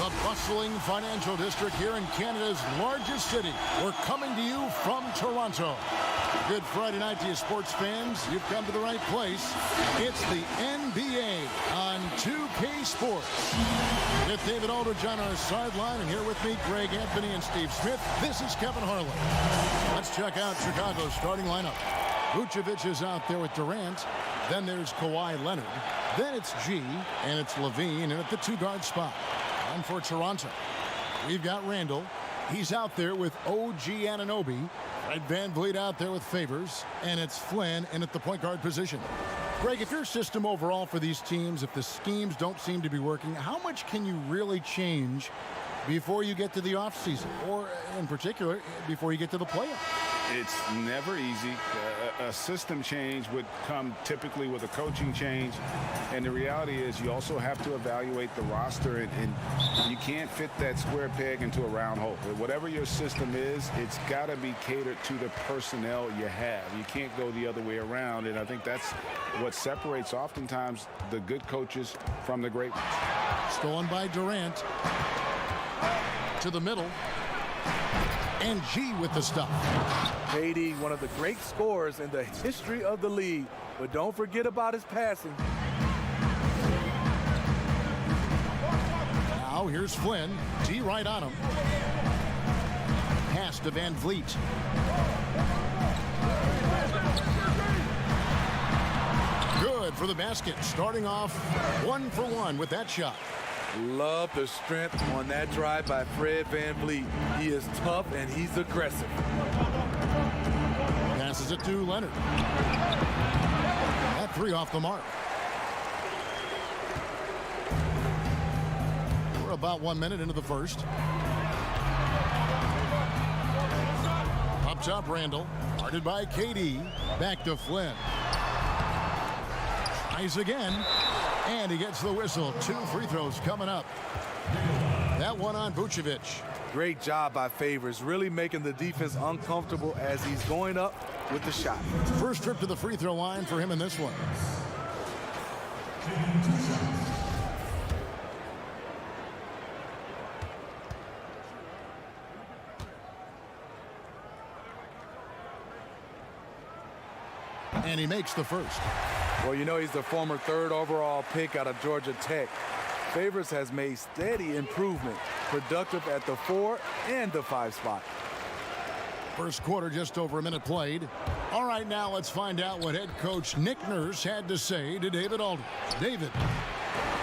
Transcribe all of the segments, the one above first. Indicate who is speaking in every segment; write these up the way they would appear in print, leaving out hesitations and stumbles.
Speaker 1: the bustling financial district here in Canada's largest city. We're coming to you from Toronto. Good Friday night to you sports fans. You've come to the right place. It's the NBA on 2K Sports. With David Aldridge on our sideline, and here with me, Greg Anthony and Steve Smith. This is Kevin Harlan. Let's check out Chicago's starting lineup. Vucevic is out there with Durant. Then there's Kawhi Leonard. Then it's G, and it's Levine, and at the two-guard spot. And for Toronto, we've got Randall. He's out there with OG Anunoby. Fred VanVleet out there with Favors, and it's Flynn in at the point guard position. Greg, if your system overall for these teams, if the schemes don't seem to be working, how much can you really change before you get to the offseason, or in particular, before you get to the playoffs?
Speaker 2: It's never easy. A system change would come typically with a coaching change. And the reality is you also have to evaluate the roster, and you can't fit that square peg into a round hole. Whatever your system is, it's got to be catered to the personnel you have. You can't go the other way around, and I think that's what separates oftentimes the good coaches from the great ones.
Speaker 1: Stolen by Durant. To the middle. And G with the stuff.
Speaker 3: KD, one of the great scorers in the history of the league. But don't forget about his passing.
Speaker 1: Now here's Flynn. D right on him. Pass to VanVleet. Good for the basket. Starting off 1 for 1 with that shot.
Speaker 3: Love the strength on that drive by Fred VanVleet. He is tough and he's aggressive.
Speaker 1: Passes it to Leonard. That three off the mark. We're about 1 minute into the first. Up top, Randall. Guarded by KD. Back to Flynn. Tries again. And he gets the whistle. 2 free throws coming up. That one on Vucevic.
Speaker 3: Great job by Favors, really making the defense uncomfortable as he's going up with the shot.
Speaker 1: First trip to the free throw line for him in this one. And he makes the first.
Speaker 3: Well, you know he's the former 3rd overall pick out of Georgia Tech. Favors has made steady improvement, productive at the 4 and the 5 spot.
Speaker 1: First quarter, just over a minute played. All right, now let's find out what head coach Nick Nurse had to say to David Aldridge. David.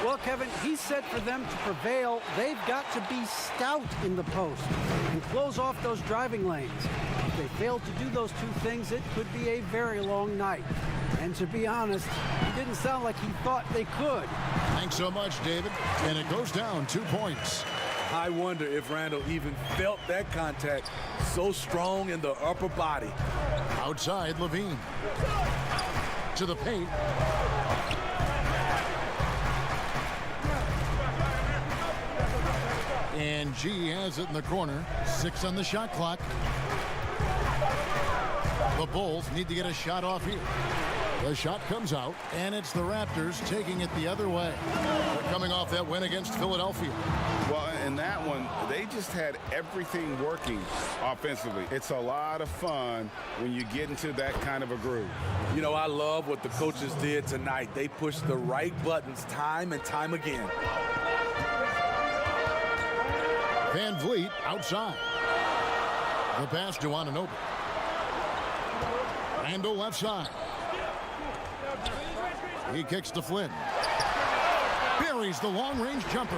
Speaker 4: Well, Kevin, he said for them to prevail, they've got to be stout in the post and close off those driving lanes. If they fail to do those two things, it could be a very long night. And to be honest, it didn't sound like he thought they could.
Speaker 1: Thanks so much, David. And it goes down 2 points.
Speaker 3: I wonder if Randall even felt that contact, so strong in the upper body.
Speaker 1: Outside, Levine. To the paint. And G has it in the corner. 6 on the shot clock. The Bulls need to get a shot off here. The shot comes out, and it's the Raptors taking it the other way. They're coming off that win against Philadelphia.
Speaker 2: Well, in that one, they just had everything working offensively. It's a lot of fun when you get into that kind of a groove.
Speaker 3: You know, I love what the coaches did tonight. They pushed the right buttons time and time again.
Speaker 1: VanVleet outside. The pass to Anunoby. Randall left side. He kicks to Flynn. Buries the long-range jumper.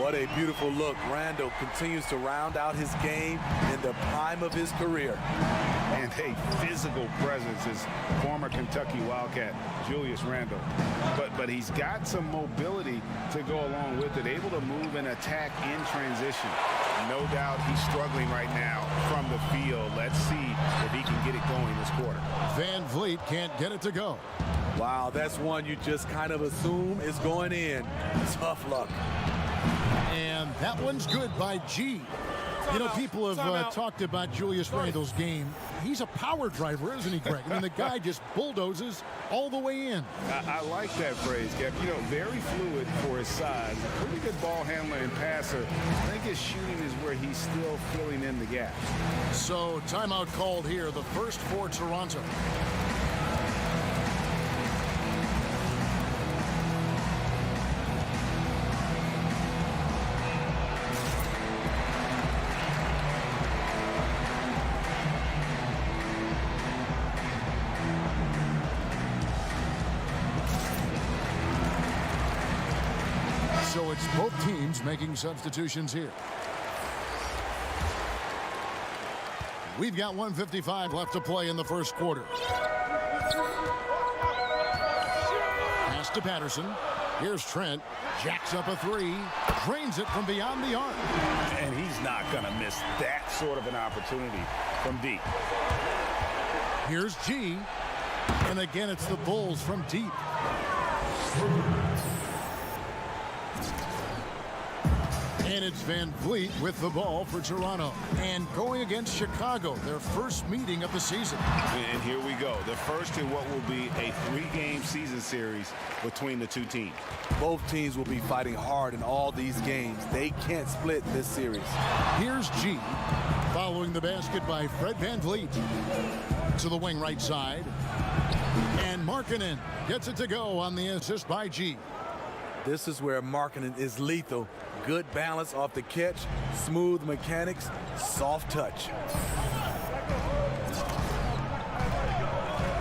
Speaker 3: What a beautiful look. Randall continues to round out his game in the prime of his career.
Speaker 2: And a physical presence is former Kentucky Wildcat Julius Randle. But he's got some mobility to go along with it, able to move and attack in transition. No doubt he's struggling right now from the field. Let's see if he can get it going this quarter.
Speaker 1: VanVleet can't get it to go.
Speaker 3: Wow, that's one you just kind of assume is going in. Tough luck.
Speaker 1: And that one's good by G. You know, people have talked about Julius Randle's game He's a power driver, isn't he, Greg? I mean, the guy just bulldozes all the way in.
Speaker 2: I like that phrase, Kev. You know, very fluid for his size. Pretty good ball handler and passer. I think his shooting is where he's still filling in the gap.
Speaker 1: So, timeout called here, the first for Toronto. So it's both teams making substitutions here. We've got 1:55 left to play in the first quarter. Pass to Patterson. Here's Trent. Jacks up a three. Drains it from beyond the arc.
Speaker 2: And he's not going to miss that sort of an opportunity from deep.
Speaker 1: Here's G. And again, it's the Bulls from deep. And it's Van Vliet with the ball for Toronto. And going against Chicago, their first meeting of the season.
Speaker 2: And here we go. The first in what will be a 3-game season series between the two teams.
Speaker 3: Both teams will be fighting hard in all these games. They can't split this series.
Speaker 1: Here's G. Following the basket by Fred Van Vliet. To the wing right side. And Markkanen gets it to go on the assist by G.
Speaker 3: This is where Markkanen is lethal. Good balance off the catch, smooth mechanics, soft touch.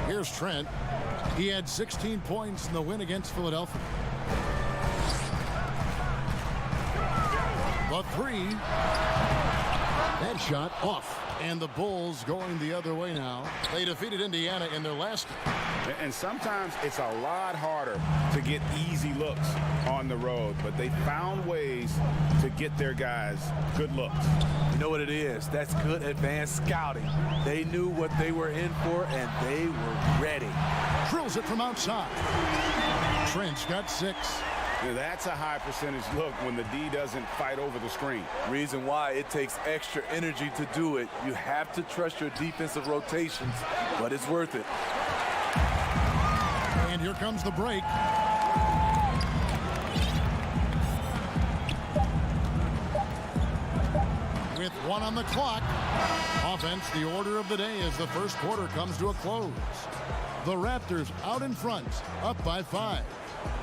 Speaker 1: Here's Trent. He had 16 points in the win against Philadelphia. The three. That shot off. And the Bulls going the other way now. They defeated Indiana in their last game.
Speaker 2: And sometimes it's a lot harder to get easy looks on the road, but they found ways to get their guys good looks.
Speaker 3: You know what it is? That's good advanced scouting. They knew what they were in for, and they were ready.
Speaker 1: Drills it from outside. Trent's got 6.
Speaker 2: Now, that's a high percentage look when the D doesn't fight over the screen.
Speaker 3: Reason why it takes extra energy to do it. You have to trust your defensive rotations, but it's worth it.
Speaker 1: And here comes the break. With 1 on the clock. Offense, the order of the day as the first quarter comes to a close. The Raptors out in front, up by 5.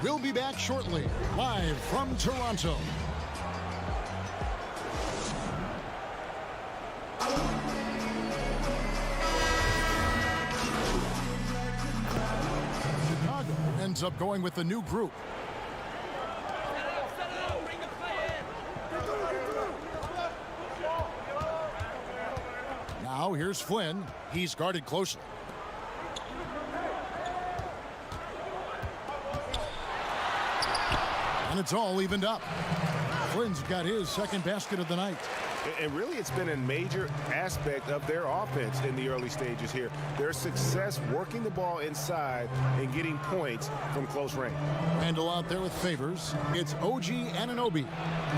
Speaker 1: We'll be back shortly, live from Toronto. Chicago ends up going with the new group. Now here's Flynn. He's guarded closely. And it's all evened up. Flynn's got his second basket of the night.
Speaker 2: And really, it's been a major aspect of their offense in the early stages here. Their success working the ball inside and getting points from close range.
Speaker 1: Handle out there with Favors. It's OG Anunoby.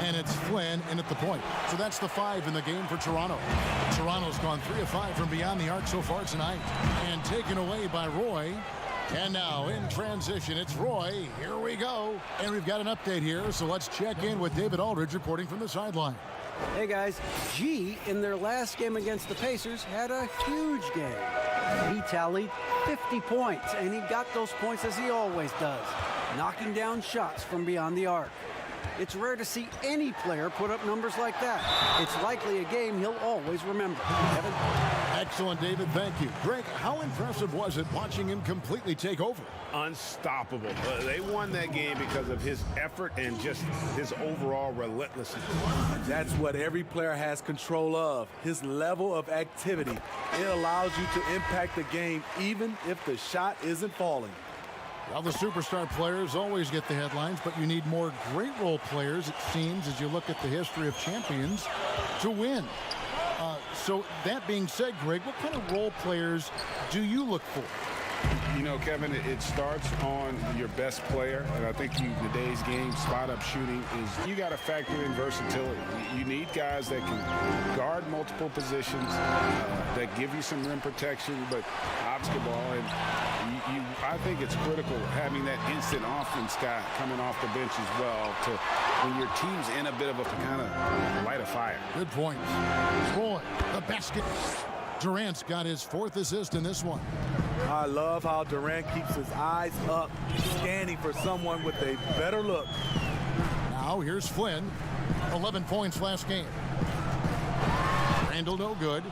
Speaker 1: And it's Flynn in at the point. So that's the 5 in the game for Toronto. Toronto's gone 3 of 5 from beyond the arc so far tonight. And taken away by Roy. And now in transition, it's Roy. Here we go. And we've got an update here, so let's check in with David Aldridge reporting from the sideline.
Speaker 4: Hey guys, G in their last game against the Pacers had a huge game. He tallied 50 points, and he got those points as he always does, knocking down shots from beyond the arc. It's rare to see any player put up numbers like that. It's likely a game he'll always remember. Kevin?
Speaker 1: Excellent, David. Thank you. Greg, how impressive was it watching him completely take over?
Speaker 2: Unstoppable. They won that game because of his effort and just his overall relentlessness.
Speaker 3: That's what every player has control of, his level of activity. It allows you to impact the game even if the shot isn't falling.
Speaker 1: Well, the superstar players always get the headlines, but you need more great role players, it seems, as you look at the history of champions, to win. So that being said, Greg, what kind of role players do you look for?
Speaker 2: You know, Kevin, it starts on your best player, and I think today's game, spot-up shooting, is you got to factor in versatility. You need guys that can guard multiple positions, that give you some rim protection, but basketball, and I think it's critical having that instant offense guy coming off the bench as well to when your team's in a bit of a kind of light a fire.
Speaker 1: Good point. Troy, the basket. Durant's got his 4th assist in this one.
Speaker 3: I love how Durant keeps his eyes up, scanning for someone with a better look.
Speaker 1: Now here's Flynn. 11 points last game. Randall no good.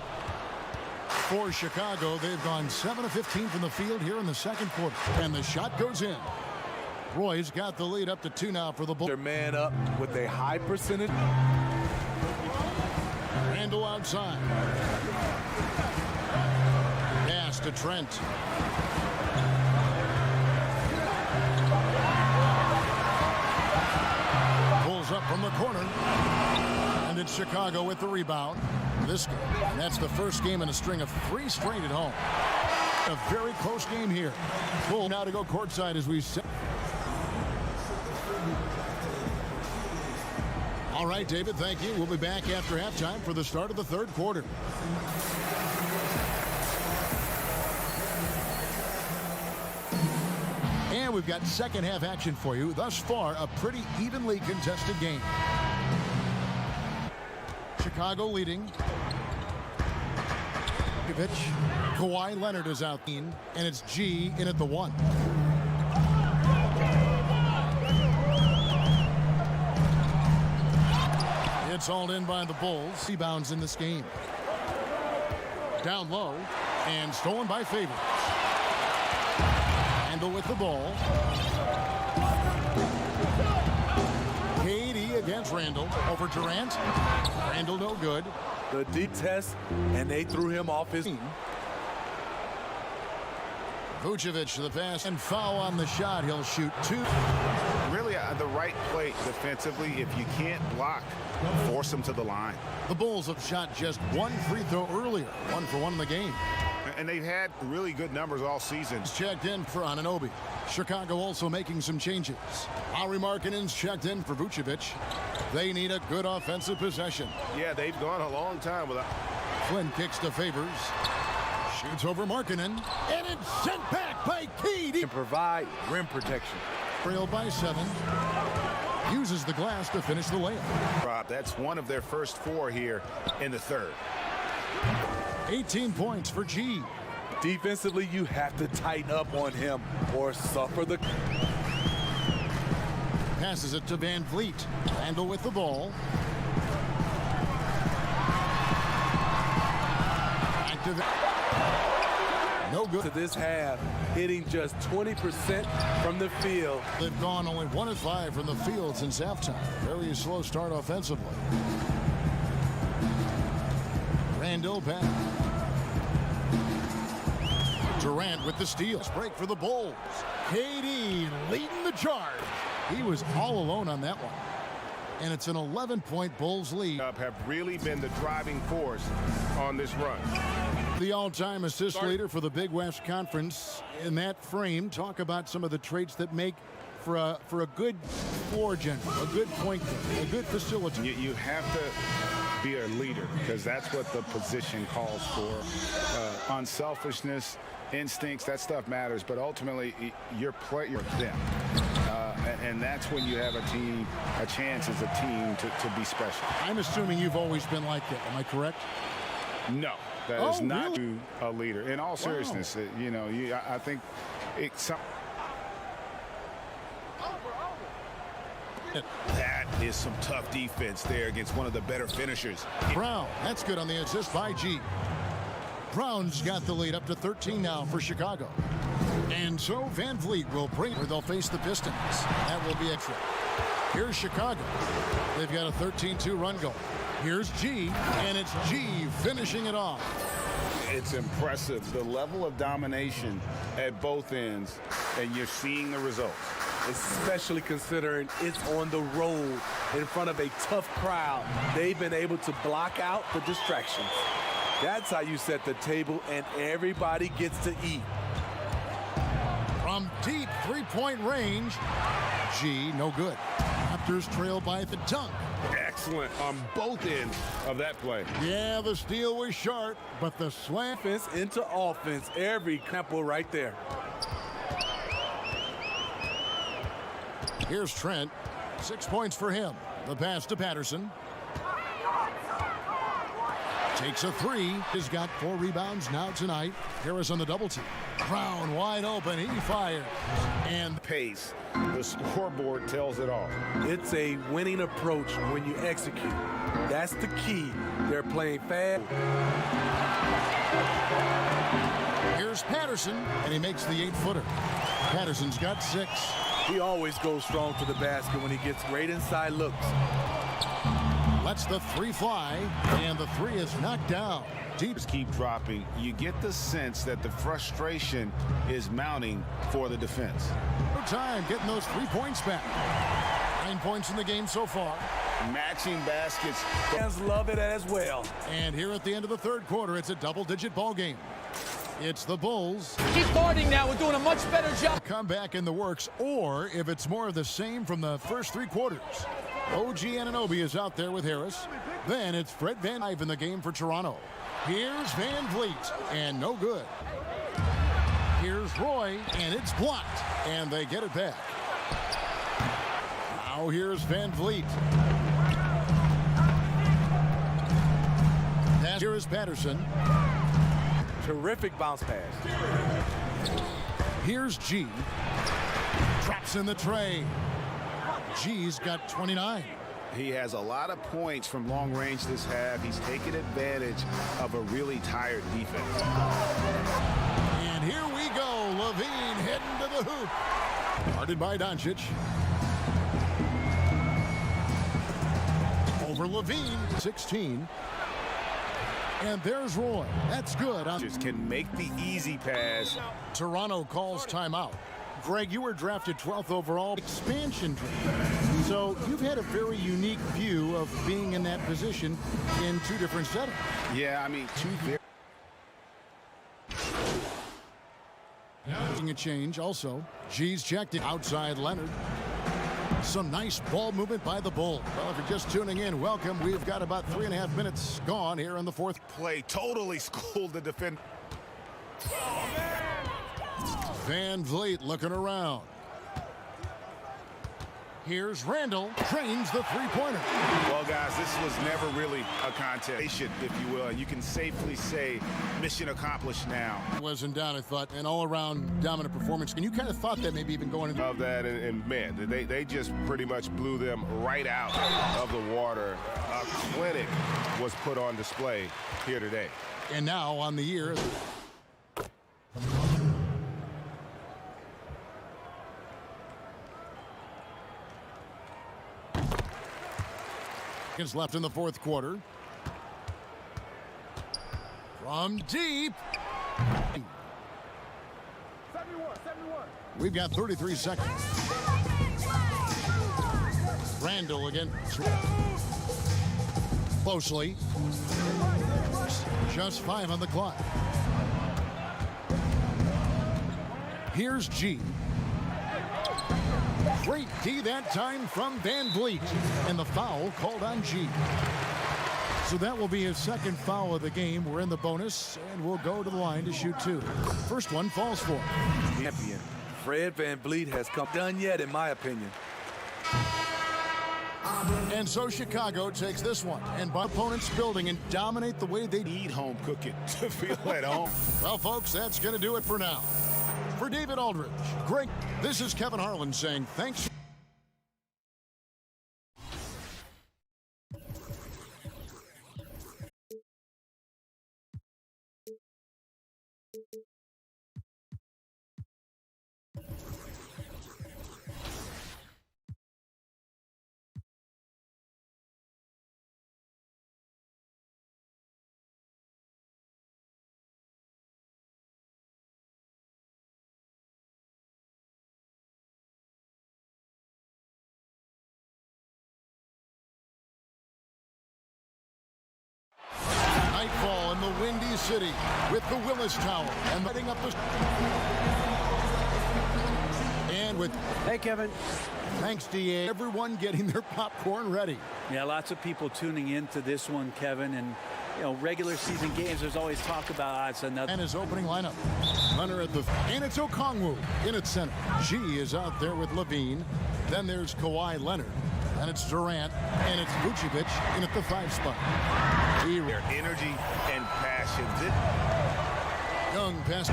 Speaker 1: For Chicago, they've gone 7 of 15 from the field here in the second quarter. And the shot goes in. Roy's got the lead up to 2 now for the Bulls.
Speaker 3: Their man up with a high percentage.
Speaker 1: Randall outside. Pass to Trent. Pulls up from the corner. And it's Chicago with the rebound. This game, and that's the first game in a string of 3 straight at home. A very close game here. Bull now to go courtside as we set. All right, David, thank you. We'll be back after halftime for the start of the third quarter. And we've got second half action for you. Thus far, a pretty evenly contested game. Chicago leading. Kawhi Leonard is out, and it's G in at the 1. It's hauled in by the Bulls. Rebounds in this game. Down low and stolen by Favors. Handle with the ball. KD against Randall. Over Durant. Randall no good.
Speaker 3: The deep test, and they threw him off his team.
Speaker 1: Vucevic to the pass and foul on the shot. He'll shoot 2.
Speaker 2: Really, the right play defensively. If you can't block, force them to the line.
Speaker 1: The Bulls have shot just 1 free throw earlier. 1 for 1 in the game.
Speaker 2: And they've had really good numbers all season.
Speaker 1: Checked in for Anunoby. Chicago also making some changes. Lauri Markkanen's checked in for Vucevic. They need a good offensive possession.
Speaker 2: Yeah, they've gone a long time without.
Speaker 1: Flynn kicks to Favors. Shoots over Markkanen. And it's sent back by KD.
Speaker 3: Can provide rim protection.
Speaker 1: Trailed by 7. Uses the glass to finish the layup.
Speaker 2: Rob, that's one of their first 4 here in the third.
Speaker 1: 18 points for G.
Speaker 3: Defensively, you have to tighten up on him or suffer the...
Speaker 1: Passes it to Van Vliet. Randall with the ball. No good.
Speaker 3: To this half, hitting just 20% from the field.
Speaker 1: They've gone only 1 of 5 from the field since halftime. Very slow start offensively. Randall back. Durant with the steals. Break for the Bulls. KD leading the charge. He was all alone on that one. And it's an 11-point Bulls lead.
Speaker 2: Have really been the driving force on this run.
Speaker 1: The all-time assist leader for the Big West Conference. In that frame, talk about some of the traits that make for a good floor general, a good point guard, a good facilitator.
Speaker 2: You have to be a leader because that's what the position calls for. Unselfishness, instincts, that stuff matters, but ultimately you're them. And that's when you have a chance as a team to be special.
Speaker 1: I'm assuming you've always been like that. Am I correct?
Speaker 2: No, that is not
Speaker 1: really?
Speaker 2: a leader. In all seriousness, I think it's that is some tough defense there against one of the better finishers.
Speaker 1: Brown, that's good on the assist by G. Brown's got the lead up to 13 now for Chicago. And so Van Vliet will bring her. They'll face the Pistons. That will be extra. Here's Chicago. They've got a 13-2 run going. Here's G, and it's G finishing it off.
Speaker 2: It's impressive, the level of domination at both ends, and you're seeing the results.
Speaker 3: Especially considering it's on the road in front of a tough crowd. They've been able to block out the distractions. That's how you set the table and everybody gets to eat.
Speaker 1: Deep three-point range. G, no good. Raptors trail by the dunk.
Speaker 2: Excellent on both ends of that play.
Speaker 1: Yeah, the steal was sharp, but the slam.
Speaker 3: Offense into offense. Every couple right there.
Speaker 1: Here's Trent. 6 points for him. The pass to Patterson. Takes a three. He's got 4 rebounds now tonight. Harris on the double team. Brown wide open. He fires. And
Speaker 2: Pace. The scoreboard tells it all.
Speaker 3: It's a winning approach when you execute. That's the key. They're playing fast.
Speaker 1: here's Patterson, and he makes the 8-footer. Patterson's got 6.
Speaker 3: He always goes strong to the basket when he gets great inside looks.
Speaker 1: Lets the 3 fly, and the 3 is knocked down. Deep.
Speaker 2: Keep dropping. You get the sense that the frustration is mounting for the defense.
Speaker 1: No time getting those 3 points back. 9 points in the game so far.
Speaker 2: Matching baskets.
Speaker 3: Fans love it as well.
Speaker 1: And here at the end of the third quarter, it's a double-digit ball game. It's the Bulls.
Speaker 5: Keep guarding now. We're doing a much better job.
Speaker 1: Comeback in the works, or if it's more of the same from the first 3 quarters. OG Anunoby is out there with Harris. Then it's Fred Van Ive in the game for Toronto. Here's Van Vliet, and no good. Here's Roy, and it's blocked, and they get it back. Now here's Van Vliet. Here is Patterson.
Speaker 3: Terrific bounce pass.
Speaker 1: Here's G. Drops in the tray. G's got 29.
Speaker 2: He has a lot of points from long range this half. He's taken advantage of a really tired defense.
Speaker 1: And here we go. Levine heading to the hoop. Guarded by Doncic. Over Levine. 16. And there's Roy. That's good.
Speaker 2: Just can make the easy pass.
Speaker 1: Toronto calls timeout. Greg, you were drafted 12th overall. Expansion draft. So you've had a very unique view of being in that position in 2 different settings.
Speaker 2: Yeah, I mean, 2 very...
Speaker 1: Making a change also. G's checked it outside Leonard. Some nice ball movement by the Bulls. Well, if you're just tuning in, welcome. We've got about 3.5 minutes gone here in the fourth.
Speaker 2: play. Totally schooled the defense.
Speaker 1: Van Vliet looking around. Here's Randall. Trains the 3-pointer.
Speaker 2: Well, guys, this was never really a contest, if you will. You can safely say mission accomplished now.
Speaker 1: Wasn't down, I thought, an all-around dominant performance. And you kind of thought that maybe even going into
Speaker 2: Of that, and man, they just pretty much blew them right out of the water. A clinic was put on display here today.
Speaker 1: And now on the year. Seconds left in the fourth quarter. From deep.
Speaker 2: 71.
Speaker 1: We've got 33 seconds. Randall again. Closely. Just 5 on the clock. Here's G. Great D that time from Van Vliet. And the foul called on G. So that will be his second foul of the game. We're in the bonus, and we'll go to the line to shoot 2. First one falls for him.
Speaker 3: Champion. Fred Van Vliet has come done yet, in my opinion.
Speaker 1: And so Chicago takes this one. And by opponents building and dominate the way they
Speaker 2: Need home cooking to feel at home.
Speaker 1: Well, folks, that's going to do it for now. For David Aldridge, Greg, this is Kevin Harlan saying thanks. Nightfall in the Windy City with the Willis Tower and letting up the And with
Speaker 4: Hey, Kevin.
Speaker 1: thanks to everyone getting their popcorn ready.
Speaker 6: Yeah, lots of people tuning into this one, Kevin, and regular season games, there's always talk about it's another.
Speaker 1: And his opening lineup. Hunter at the and it's Okongwu in its center. G is out there with Levine. Then there's Kawhi Leonard. And it's Durant. And it's Vucevic in at the 5 spot.
Speaker 2: Their energy and passion.
Speaker 1: Young pass.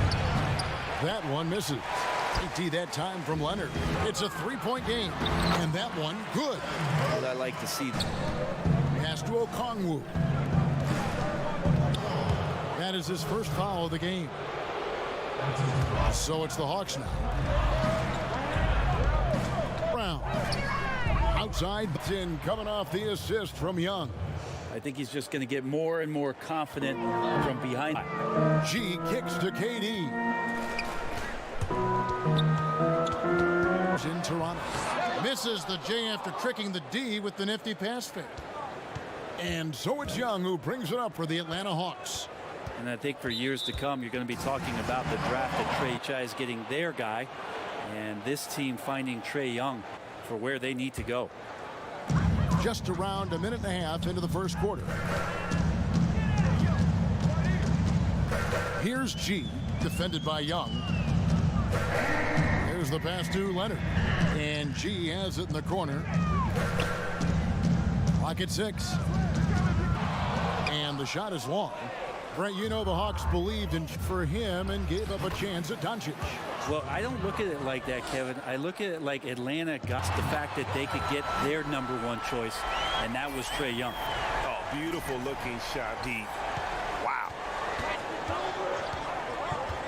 Speaker 1: That one misses. AT that time from Leonard. It's a 3-point game. And that one good.
Speaker 6: What I like to see.
Speaker 1: Pass to Okongwu. That is his first foul of the game. So it's the Hawks now. Brown. Outside, in coming off the assist from Young.
Speaker 6: I think he's just going to get more and more confident from behind.
Speaker 1: G kicks to KD. In Toronto. Misses the J after tricking the D with the nifty pass fake. And so it's Young who brings it up for the Atlanta Hawks.
Speaker 6: And I think for years to come, you're going to be talking about the draft that Trey Chai's getting their guy, and this team finding Trey Young for where they need to go.
Speaker 1: Just around a minute and a half into the first quarter. Here's G, defended by Young. Here's the pass to Leonard. And G has it in the corner. Clock at 6. And the shot is long. Brent, you know the Hawks believed in for him and gave up a chance at Doncic.
Speaker 6: Well, I don't look at it like that, Kevin. I look at it like Atlanta got the fact that they could get their #1 choice, and that was Trey Young.
Speaker 2: Oh, beautiful looking shot deep. Wow.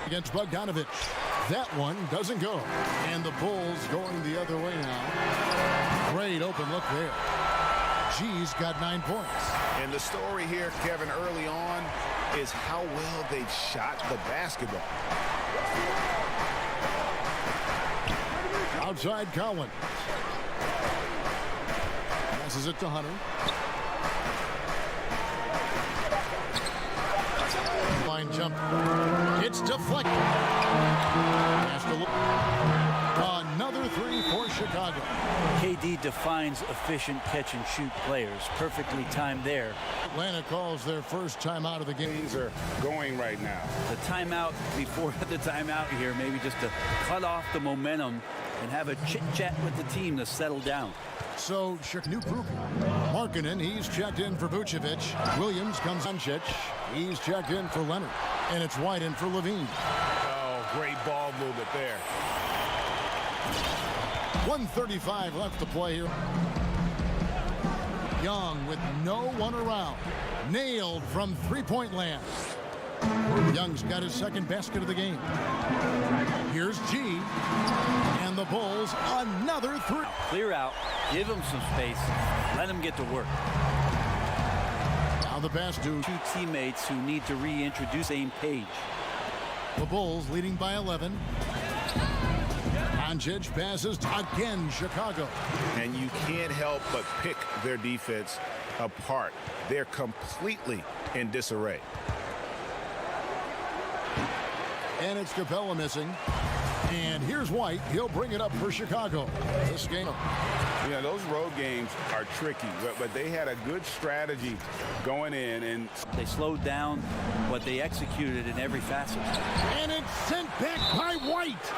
Speaker 1: Against Bogdanovich. That one doesn't go. And the Bulls going the other way now. Great open look there. G's got 9 points.
Speaker 2: And the story here, Kevin, early on is how well they've shot the basketball.
Speaker 1: Outside Collins. Passes it to Hunter. Line jump. It's deflected. Has to look. Another 3 for Chicago.
Speaker 6: KD defines efficient catch-and-shoot players. Perfectly timed there.
Speaker 1: Atlanta calls their first timeout of the game.
Speaker 2: Things are going right now.
Speaker 6: The timeout before the timeout here, maybe just to cut off the momentum and have a chit-chat with the team to settle down.
Speaker 1: So, new group. Markkanen, he's checked in for Vucevic. Williams comes on Doncic. He's checked in for Leonard. And it's White in for Levine.
Speaker 2: Oh, great ball movement there.
Speaker 1: 1:35 left to play here. Young with no one around. Nailed from 3-point land. Young's got his second basket of the game. Here's G. And the Bulls, another 3.
Speaker 6: Clear out, give them some space, let them get to work.
Speaker 1: Now the pass to
Speaker 6: 2 teammates who need to reintroduce same page.
Speaker 1: the Bulls, leading by 11. Doncic passes again, Chicago.
Speaker 2: And you can't help but pick their defense apart. They're completely in disarray.
Speaker 1: And it's Capella missing. And here's White. He'll bring it up for Chicago. This game.
Speaker 2: Yeah, those road games are tricky, but they had a good strategy going in. And
Speaker 6: They slowed down, but they executed in every facet.
Speaker 1: And it's sent back by White.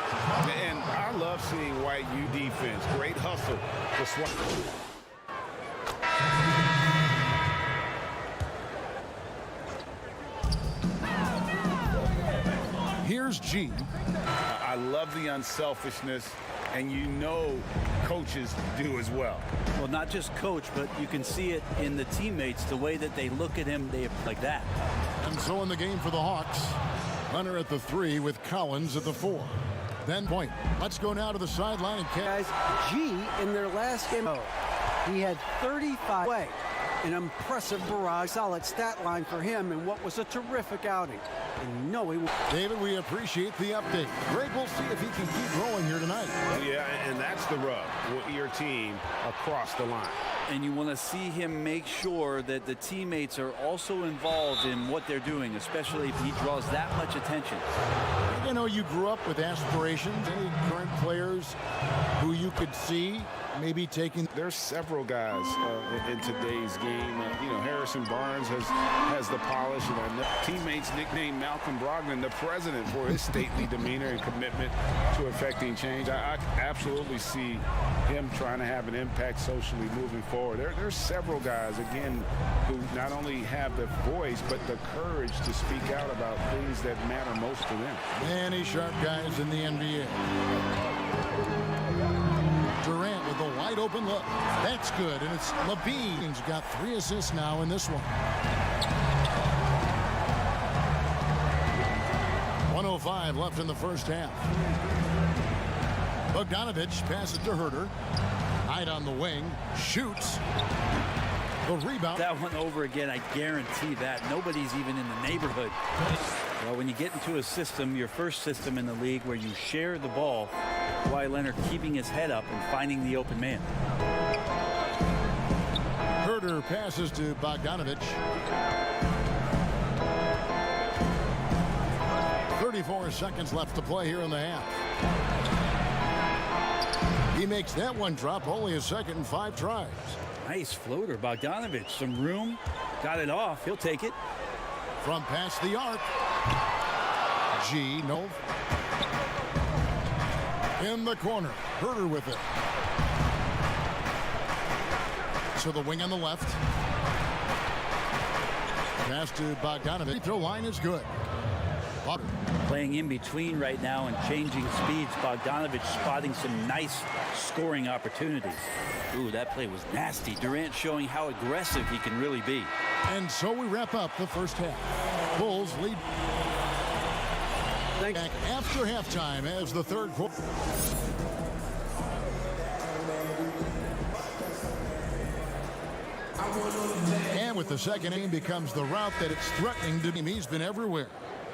Speaker 2: And I love seeing White U defense. Great hustle to swat.
Speaker 1: Here's G.
Speaker 2: I love the unselfishness, and you know coaches do as well.
Speaker 6: Well, not just coach, but you can see it in the teammates, the way that they look at him, they like that.
Speaker 1: And so in the game for the Hawks, Hunter at the 3 with Collins at the 4. Then Point. Let's go now to the sideline and
Speaker 4: Guys, G in their last game, he had 35 away. An impressive barrage, solid stat line for him, and what was a terrific outing. And no, he will.
Speaker 1: David, we appreciate the update. Greg, we'll see if he can keep rolling here tonight.
Speaker 2: Yeah, and that's the rub with your team across the line.
Speaker 6: And you want to see him make sure that the teammates are also involved in what they're doing, especially if he draws that much attention.
Speaker 1: I know you grew up with aspirations. Any current players who you could see maybe taking?
Speaker 2: There's several guys in today's game. Harrison Barnes has the polish, and our teammates nicknamed Malcolm Brogdon the president for his stately demeanor and commitment to effecting change. I absolutely see him trying to have an impact socially moving forward. There's several guys, again, who not only have the voice, but the courage to speak out about things that matter most to them.
Speaker 1: Many sharp guys in the NBA. Durant with a wide open look. That's good, and it's LaVine. He's got 3 assists now in this one. 1:05 left in the first half. Bogdanovich passes to Herter. Hyde on the wing, shoots. The rebound.
Speaker 6: That one over again, I guarantee that. Nobody's even in the neighborhood. Well, when you get into a system, your first system in the league where you share the ball, Kawhi Leonard keeping his head up and finding the open man.
Speaker 1: Herter passes to Bogdanovich. 34 seconds left to play here in the half. He makes that one drop, only a second and 5 tries.
Speaker 6: Nice floater, Bogdanovich. Some room, got it off. He'll take it.
Speaker 1: From past the arc. No. In the corner. Herter with it. To the wing on the left. Pass to Bogdanovich. Free throw line is good. Butter.
Speaker 6: Playing in between right now and changing speeds. Bogdanovich spotting some nice scoring opportunities. Ooh, that play was nasty. Durant showing how aggressive he can really be.
Speaker 1: And so we wrap up the first half. Bulls lead.
Speaker 4: Thanks.
Speaker 1: Back after halftime as the third quarter. And with the second inning becomes the route that it's threatening to be. He's been everywhere.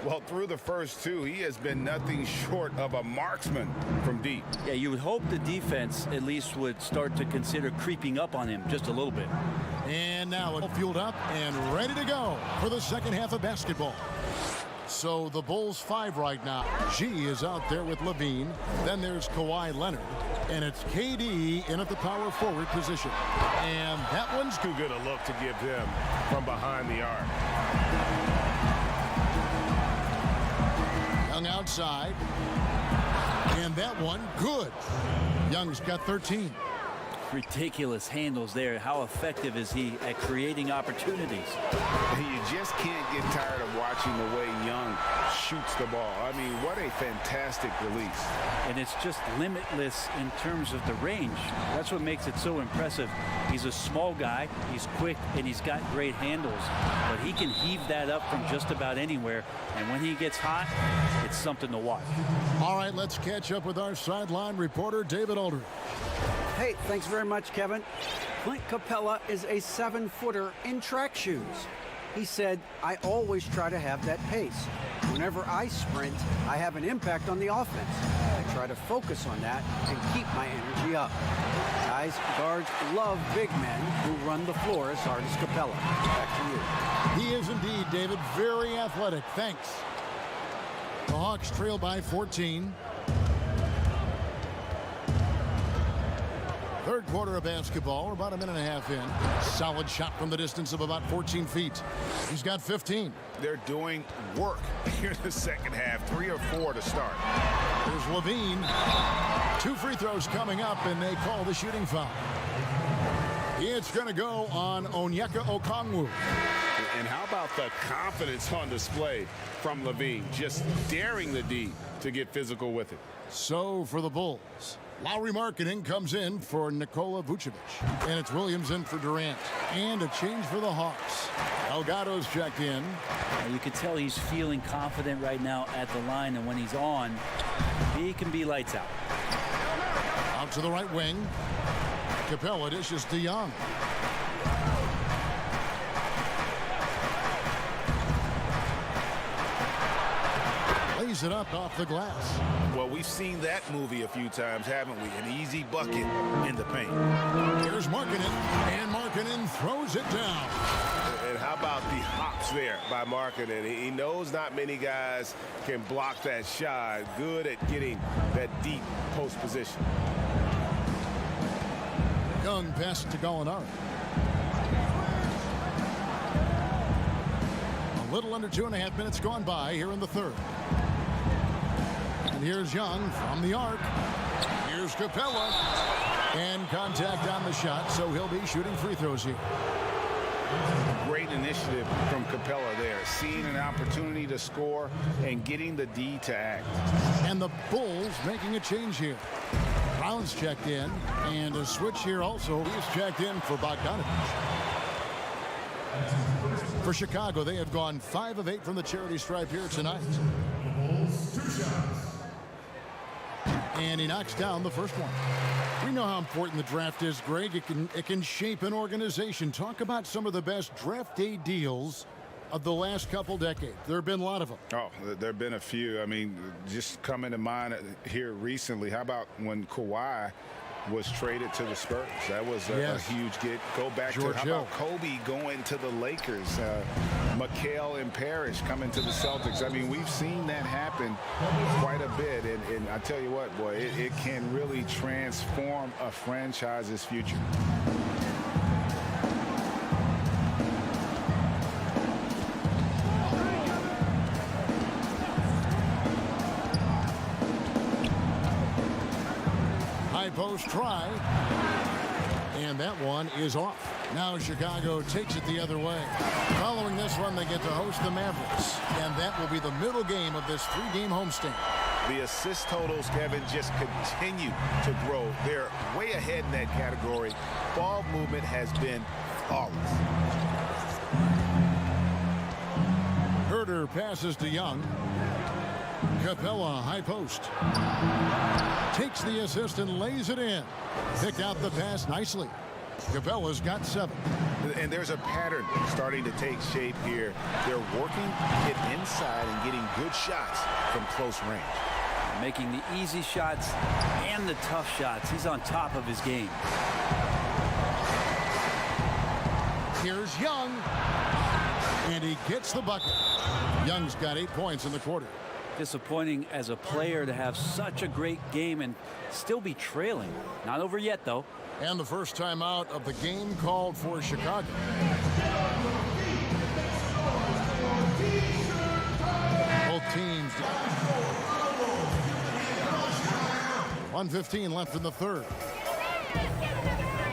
Speaker 2: Well, through the first 2, he has been nothing short of a marksman from deep.
Speaker 6: Yeah, you would hope the defense at least would start to consider creeping up on him just a little bit.
Speaker 1: And now it's fueled up and ready to go for the second half of basketball. So the Bulls 5 right now. G is out there with LaVine. Then there's Kawhi Leonard. And it's KD in at the power forward position. And that one's
Speaker 2: Too good a look to give him from behind the arc.
Speaker 1: Young outside. And that one, good. Young's got 13.
Speaker 6: Ridiculous handles there. How effective is he at creating opportunities?
Speaker 2: You just can't get tired of watching the way Young shoots the ball. I mean, what a fantastic release.
Speaker 6: And it's just limitless in terms of the range. That's what makes it so impressive. He's a small guy, he's quick, and he's got great handles. But he can heave that up from just about anywhere. And when he gets hot, it's something to watch.
Speaker 1: All right, let's catch up with our sideline reporter, David Aldridge.
Speaker 4: Hey, thanks very much, Kevin. Clint Capella is a 7-footer in track shoes. He said, I always try to have that pace. Whenever I sprint, I have an impact on the offense. I try to focus on that and keep my energy up. Guys, guards love big men who run the floor as hard as Capella. Back to you.
Speaker 1: He is indeed, David, very athletic. Thanks. The Hawks trail by 14. Third quarter of basketball. We're about a minute and a half in. Solid shot from the distance of about 14 feet. He's got 15.
Speaker 2: They're doing work here in the second half. 3 or 4 to start.
Speaker 1: There's LaVine. 2 free throws coming up, and they call the shooting foul. It's going to go on Onyeka Okongwu.
Speaker 2: And how about the confidence on display from LaVine? Just daring the D to get physical with it.
Speaker 1: So for the Bulls, Lowry Marketing comes in for Nikola Vucevic. And it's Williams in for Durant. And a change for the Hawks. Delgado's checked in.
Speaker 6: You can tell he's feeling confident right now at the line, and when he's on, he can be lights out.
Speaker 1: Out to the right wing. Capella dishes to Young. Lays lays it up off the glass.
Speaker 2: Well, we've seen that movie a few times, haven't we? An easy bucket in the paint.
Speaker 1: Here's Markkanen, and Markkanen throws it down.
Speaker 2: And how about the hops there by Markkanen? He knows not many guys can block that shot. Good at getting that deep post position.
Speaker 1: Young passes to Gallinari. A little under 2.5 minutes gone by here in the third. And here's Young from the arc. Here's Capella. And contact on the shot, so he'll be shooting free throws here.
Speaker 2: Great initiative from Capella there, seeing an opportunity to score and getting the D to act.
Speaker 1: And the Bulls making a change here. Brown's checked in, and a switch here also. He's checked in for Bogdanovich. For Chicago, they have gone 5 of 8 from the charity stripe here tonight. And he knocks down the first one. We know how important the draft is, Greg. It can shape an organization. Talk about some of the best draft day deals of the last couple decades. There have been a lot of them.
Speaker 2: Oh, there have been a few. I mean, just coming to mind here recently. How about when Kawhi was traded to the Spurs? That was a huge get. Go back
Speaker 1: George
Speaker 2: to how about Kobe going to the Lakers, McHale and Parrish coming to the Celtics. I mean, we've seen that happen quite a bit, and I tell you what, boy, it can really transform a franchise's future.
Speaker 1: Post try, and that one is off. Now Chicago takes it the other way. Following this one, they get to host the Mavericks, and that will be the middle game of this 3-game homestand.
Speaker 2: The assist totals, Kevin, just continue to grow. They're way ahead in that category. Ball movement has been flawless.
Speaker 1: Herter passes to Young. Capella, high post. Takes the assist and lays it in. Picked out the pass nicely. Capella's got 7.
Speaker 2: And there's a pattern starting to take shape here. They're working it inside and getting good shots from close range.
Speaker 6: Making the easy shots and the tough shots. He's on top of his game.
Speaker 1: Here's Young. And he gets the bucket. Young's got 8 points in the quarter.
Speaker 6: Disappointing as a player to have such a great game and still be trailing. Not over yet, though.
Speaker 1: And the first time out of the game called for Chicago. Both teams. 1:15 left in the third.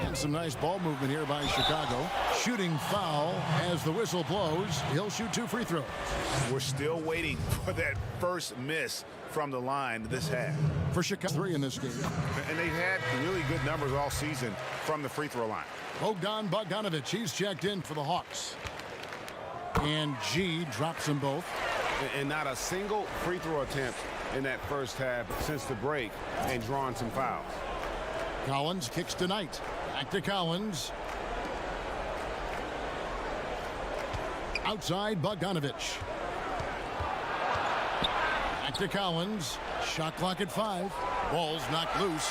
Speaker 1: And some nice ball movement here by Chicago. Shooting foul as the whistle blows. He'll shoot 2 free throws.
Speaker 2: We're still waiting for that first miss from the line this half.
Speaker 1: For Chicago, 3 in this game.
Speaker 2: And they've had really good numbers all season from the free throw line.
Speaker 1: Bogdanovich, he's checked in for the Hawks. And G drops them both.
Speaker 2: And not a single free throw attempt in that first half since the break, and drawing some fouls.
Speaker 1: Collins kicks tonight. Back to Collins. Outside Bogdanovich. Back to Collins. Shot clock at 5. Ball's knocked loose.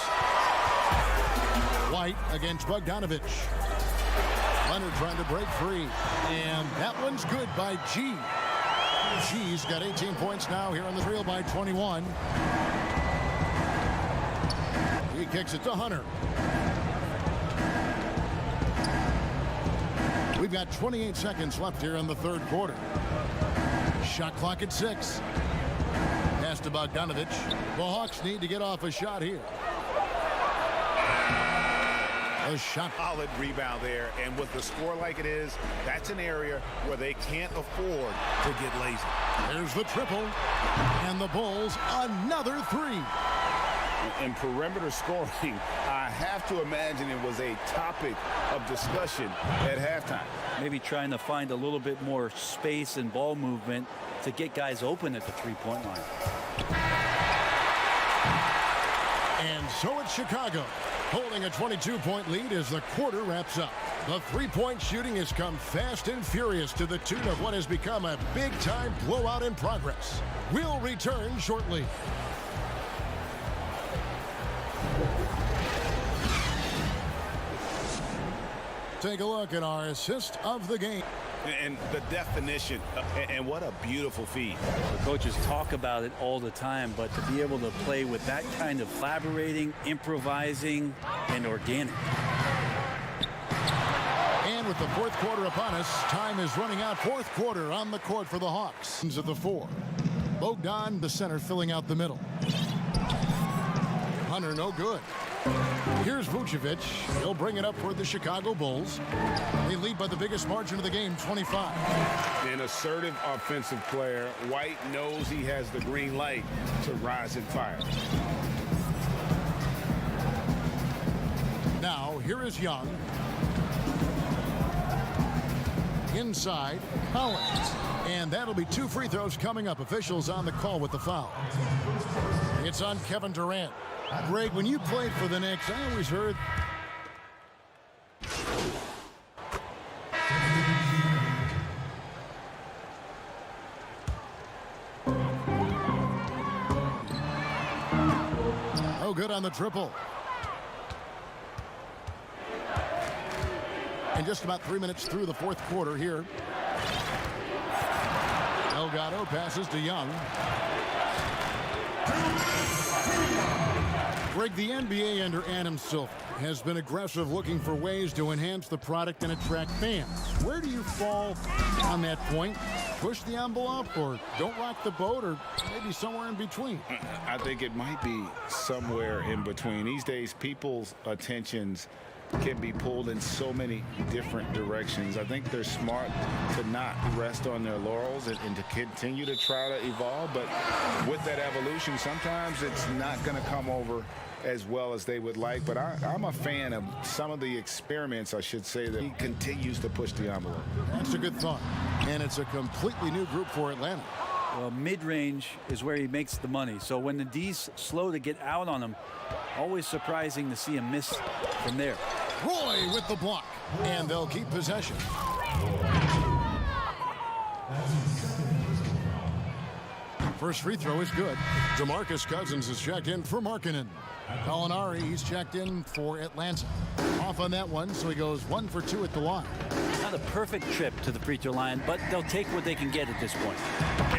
Speaker 1: White against Bogdanovich. Leonard trying to break free. And that one's good by G. G's got 18 points now here on the trail by 21. He kicks it to Hunter. We've got 28 seconds left here in the third quarter. Shot clock at 6. Pass to Bogdanovich. The Hawks need to get off a shot here. A shot.
Speaker 2: Solid rebound there, and with the score like it is, that's an area where they can't afford to get lazy.
Speaker 1: There's the triple, and the Bulls another 3.
Speaker 2: In perimeter scoring, I have to imagine it was a topic of discussion at halftime.
Speaker 6: Maybe trying to find a little bit more space and ball movement to get guys open at the three-point line.
Speaker 1: And so it's Chicago. Holding a 22-point lead as the quarter wraps up. The three-point shooting has come fast and furious to the tune of what has become a big-time blowout in progress. We'll return shortly. Take a look at our assist of the game.
Speaker 2: And the definition, and what a beautiful feed.
Speaker 6: The coaches talk about it all the time, but to be able to play with that kind of collaborating, improvising, and organic.
Speaker 1: And with the fourth quarter upon us, time is running out. Fourth quarter on the court for the Hawks. At the 4. Bogdan, the center, filling out the middle. Hunter, no good. Here's Vucevic. He'll bring it up for the Chicago Bulls. They lead by the biggest margin of the game, 25.
Speaker 2: An assertive offensive player. White knows he has the green light to rise and fire.
Speaker 1: Now, here is Young. Inside, Collins. And that'll be 2 free throws coming up. Officials on the call with the foul. It's on Kevin Durant. Greg, when you played for the Knicks, I always heard oh, good on the triple. And just about 3 minutes through the fourth quarter here. Delgado passes to Young. Greg, the NBA under Adam Silver has been aggressive, looking for ways to enhance the product and attract fans. Where do you fall on that point? Push the envelope, or don't rock the boat, or maybe somewhere in between?
Speaker 2: I think it might be somewhere in between. These days, people's attentions can be pulled in so many different directions. I think they're smart to not rest on their laurels and to continue to try to evolve. But with that evolution, sometimes it's not going to come over as well as they would like. But I'm a fan of some of the experiments, I should say, that he continues to push the envelope.
Speaker 1: That's a good thought. And it's a completely new group for Atlanta.
Speaker 6: Well, mid-range is where he makes the money. So when the D's slow to get out on him, always surprising to see him miss from there.
Speaker 1: Roy with the block, and they'll keep possession. First free throw is good. DeMarcus Cousins is checked in for Markkanen. Gallinari, he's checked in for Atlanta. Off on that one, so he goes 1 for 2 at the line.
Speaker 6: Not a perfect trip to the free throw line, but they'll take what they can get at this point.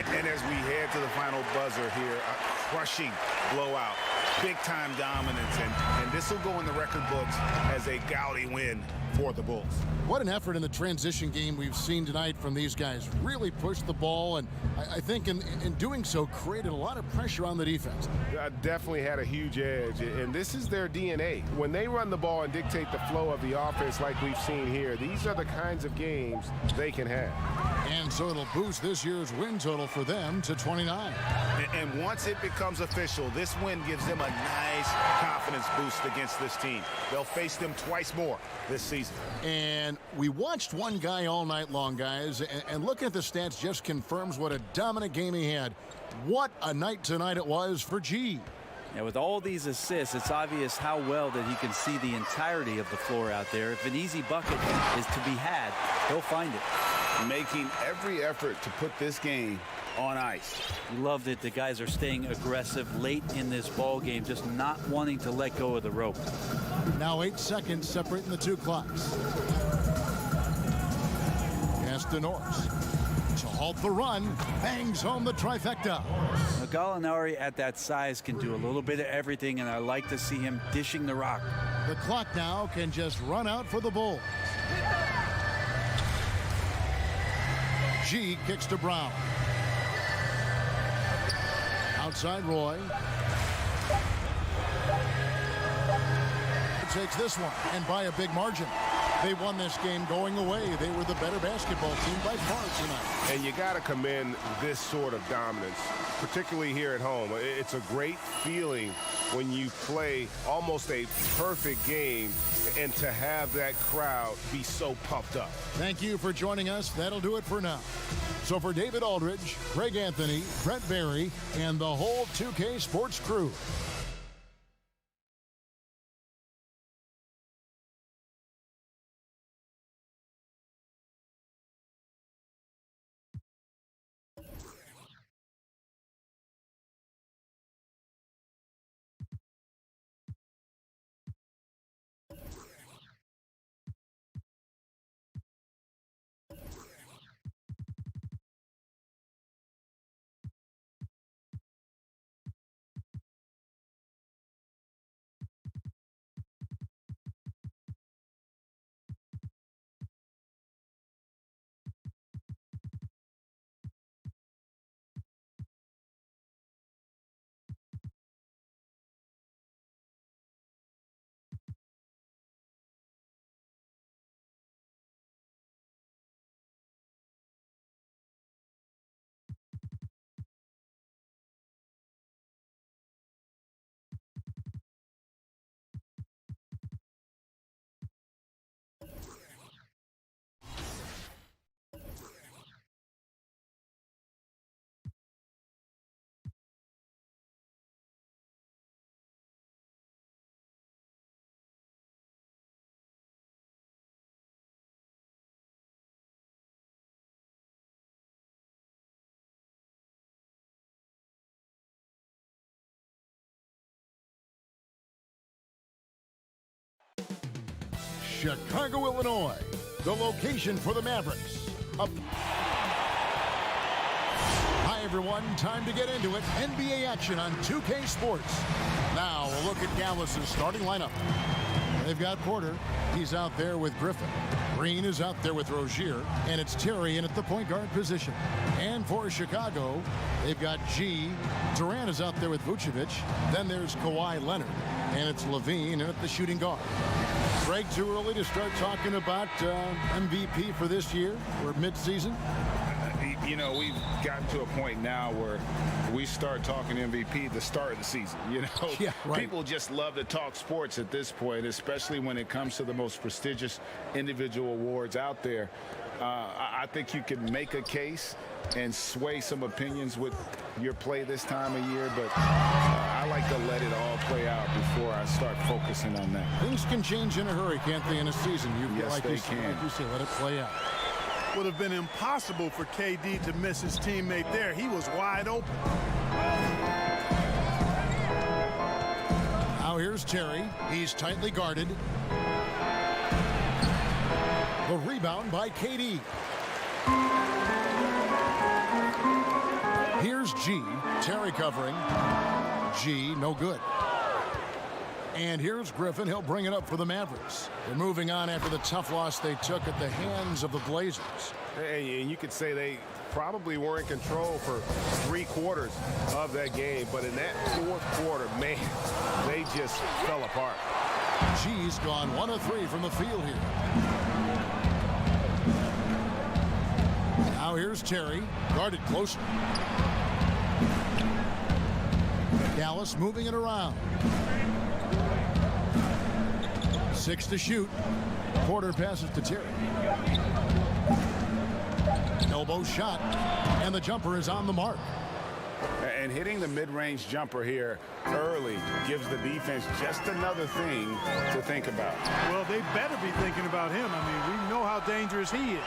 Speaker 2: And as we head to the final buzzer here, a crushing blowout, big-time dominance, and this will go in the record books as a gaudy win for the Bulls.
Speaker 1: What an effort in the transition game we've seen tonight from these guys. Really pushed the ball, and I think in doing so created a lot of pressure on the defense.
Speaker 7: Definitely had a huge edge, and this is their DNA. When they run the ball and dictate the flow of the offense like we've seen here, these are the kinds of games they can have.
Speaker 1: And so it'll boost this year's win total for them to 29.
Speaker 2: And once it becomes official, this win gives them a nice confidence boost against this team. They'll face them twice more this season.
Speaker 1: And we watched one guy all night long, guys, and looking at the stats just confirms what a dominant game he had. What a night tonight it was for G.
Speaker 6: Yeah, with all these assists, it's obvious how well that he can see the entirety of the floor out there. If an easy bucket is to be had, he'll find it.
Speaker 2: Making every effort to put this game on ice.
Speaker 6: You loved it. The guys are staying aggressive late in this ball game, just not wanting to let go of the rope.
Speaker 1: Now 8 seconds separating the two clocks. Pass to Norris. To halt the run, bangs home the trifecta.
Speaker 6: Now, Gallinari at that size can do a little bit of everything, and I like to see him dishing the rock.
Speaker 1: The clock now can just run out for the Bulls. G kicks to Brown. Outside Roy. Takes this one, and by a big margin. They won this game going away. They were the better basketball team by far tonight.
Speaker 7: And you got to commend this sort of dominance, particularly here at home. It's a great feeling when you play almost a perfect game and to have that crowd be so pumped up.
Speaker 1: Thank you for joining us. That'll do it for now. So for David Aldridge, Craig Anthony, Brett Barry, and the whole 2K Sports crew, Chicago, Illinois, the location for the Mavericks. Hi, everyone. Time to get into it. NBA action on 2K Sports. Now, a look at Dallas's starting lineup. They've got Porter. He's out there with Griffin. Green is out there with Rozier. And it's Terry in at the point guard position. And for Chicago, they've got G. Durant is out there with Vucevic. Then there's Kawhi Leonard. And it's Levine in at the shooting guard. Greg, too early to start talking about MVP for this year? We're mid-season.
Speaker 2: You know, we've gotten to a point now where we start talking MVP the start of the season. You know,
Speaker 1: yeah, right.
Speaker 2: People just love to talk sports at this point, especially when it comes to the most prestigious individual awards out there. I think you can make a case and sway some opinions with your play this time of year, but I like to let it all play out before I start focusing on that.
Speaker 1: Things can change in a hurry, can't they, in a season?
Speaker 2: Yes,
Speaker 1: like
Speaker 2: they
Speaker 1: you
Speaker 2: can.
Speaker 1: Like you say, let it play out.
Speaker 8: Would have been impossible for KD to miss his teammate there. He was wide open.
Speaker 1: Now here's Terry. He's tightly guarded. The rebound by KD. Here's G. Terry covering. G, no good. And here's Griffin. He'll bring it up for the Mavericks. They're moving on after the tough loss they took at the hands of the Blazers.
Speaker 7: Hey, and you could say they probably were in control for 3 quarters of that game, but in that 4th quarter, man, they just fell apart.
Speaker 1: G's gone 1 of 3 from the field here. Now here's Terry, guarded closer. Dallas moving it around. 6 to shoot. Porter passes to Terry. Elbow shot, and the jumper is on the mark.
Speaker 2: And hitting the mid-range jumper here early gives the defense just another thing to think about.
Speaker 8: Well, they better be thinking about him. I mean, we know how dangerous he is.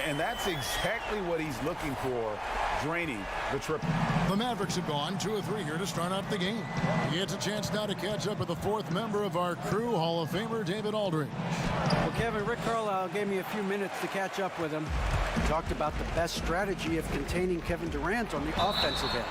Speaker 2: And that's exactly what he's looking for, draining the triple.
Speaker 1: The Mavericks have gone 2 of 3 here to start out the game. He gets a chance now to catch up with the 4th member of our crew, Hall of Famer David Aldridge.
Speaker 4: Well, Kevin, Rick Carlisle gave me a few minutes to catch up with him. He talked about the best strategy of containing Kevin Durant on the offensive end.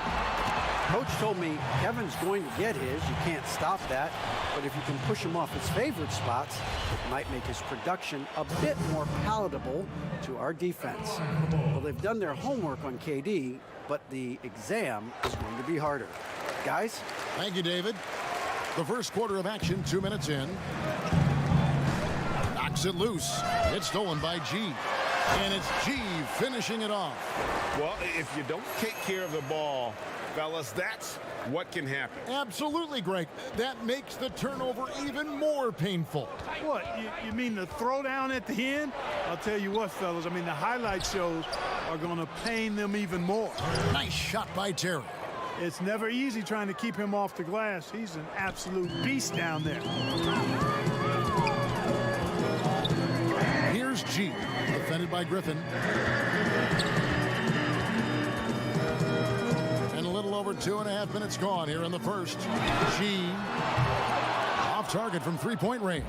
Speaker 4: Coach told me Kevin's going to get his. You can't stop that. But if you can push him off his favorite spots, it might make his production a bit more palatable to our defense. Well, they've done their homework on KD, but the exam is going to be harder. Guys?
Speaker 1: Thank you, David. The first quarter of action, 2 minutes in. Knocks it loose. It's stolen by G. And it's G finishing it off.
Speaker 7: Well, if you don't take care of the ball, fellas, that's what can happen.
Speaker 1: Absolutely, Greg. That makes the turnover even more painful.
Speaker 8: What, you mean the throwdown at the end? I'll tell you what, fellas, I mean, the highlight shows are going to pain them even more.
Speaker 1: Nice shot by Terry.
Speaker 8: It's never easy trying to keep him off the glass. He's an absolute beast down there.
Speaker 1: Here's G, defended by Griffin. And a little over 2.5 minutes gone here in the first. G off target from 3-point range.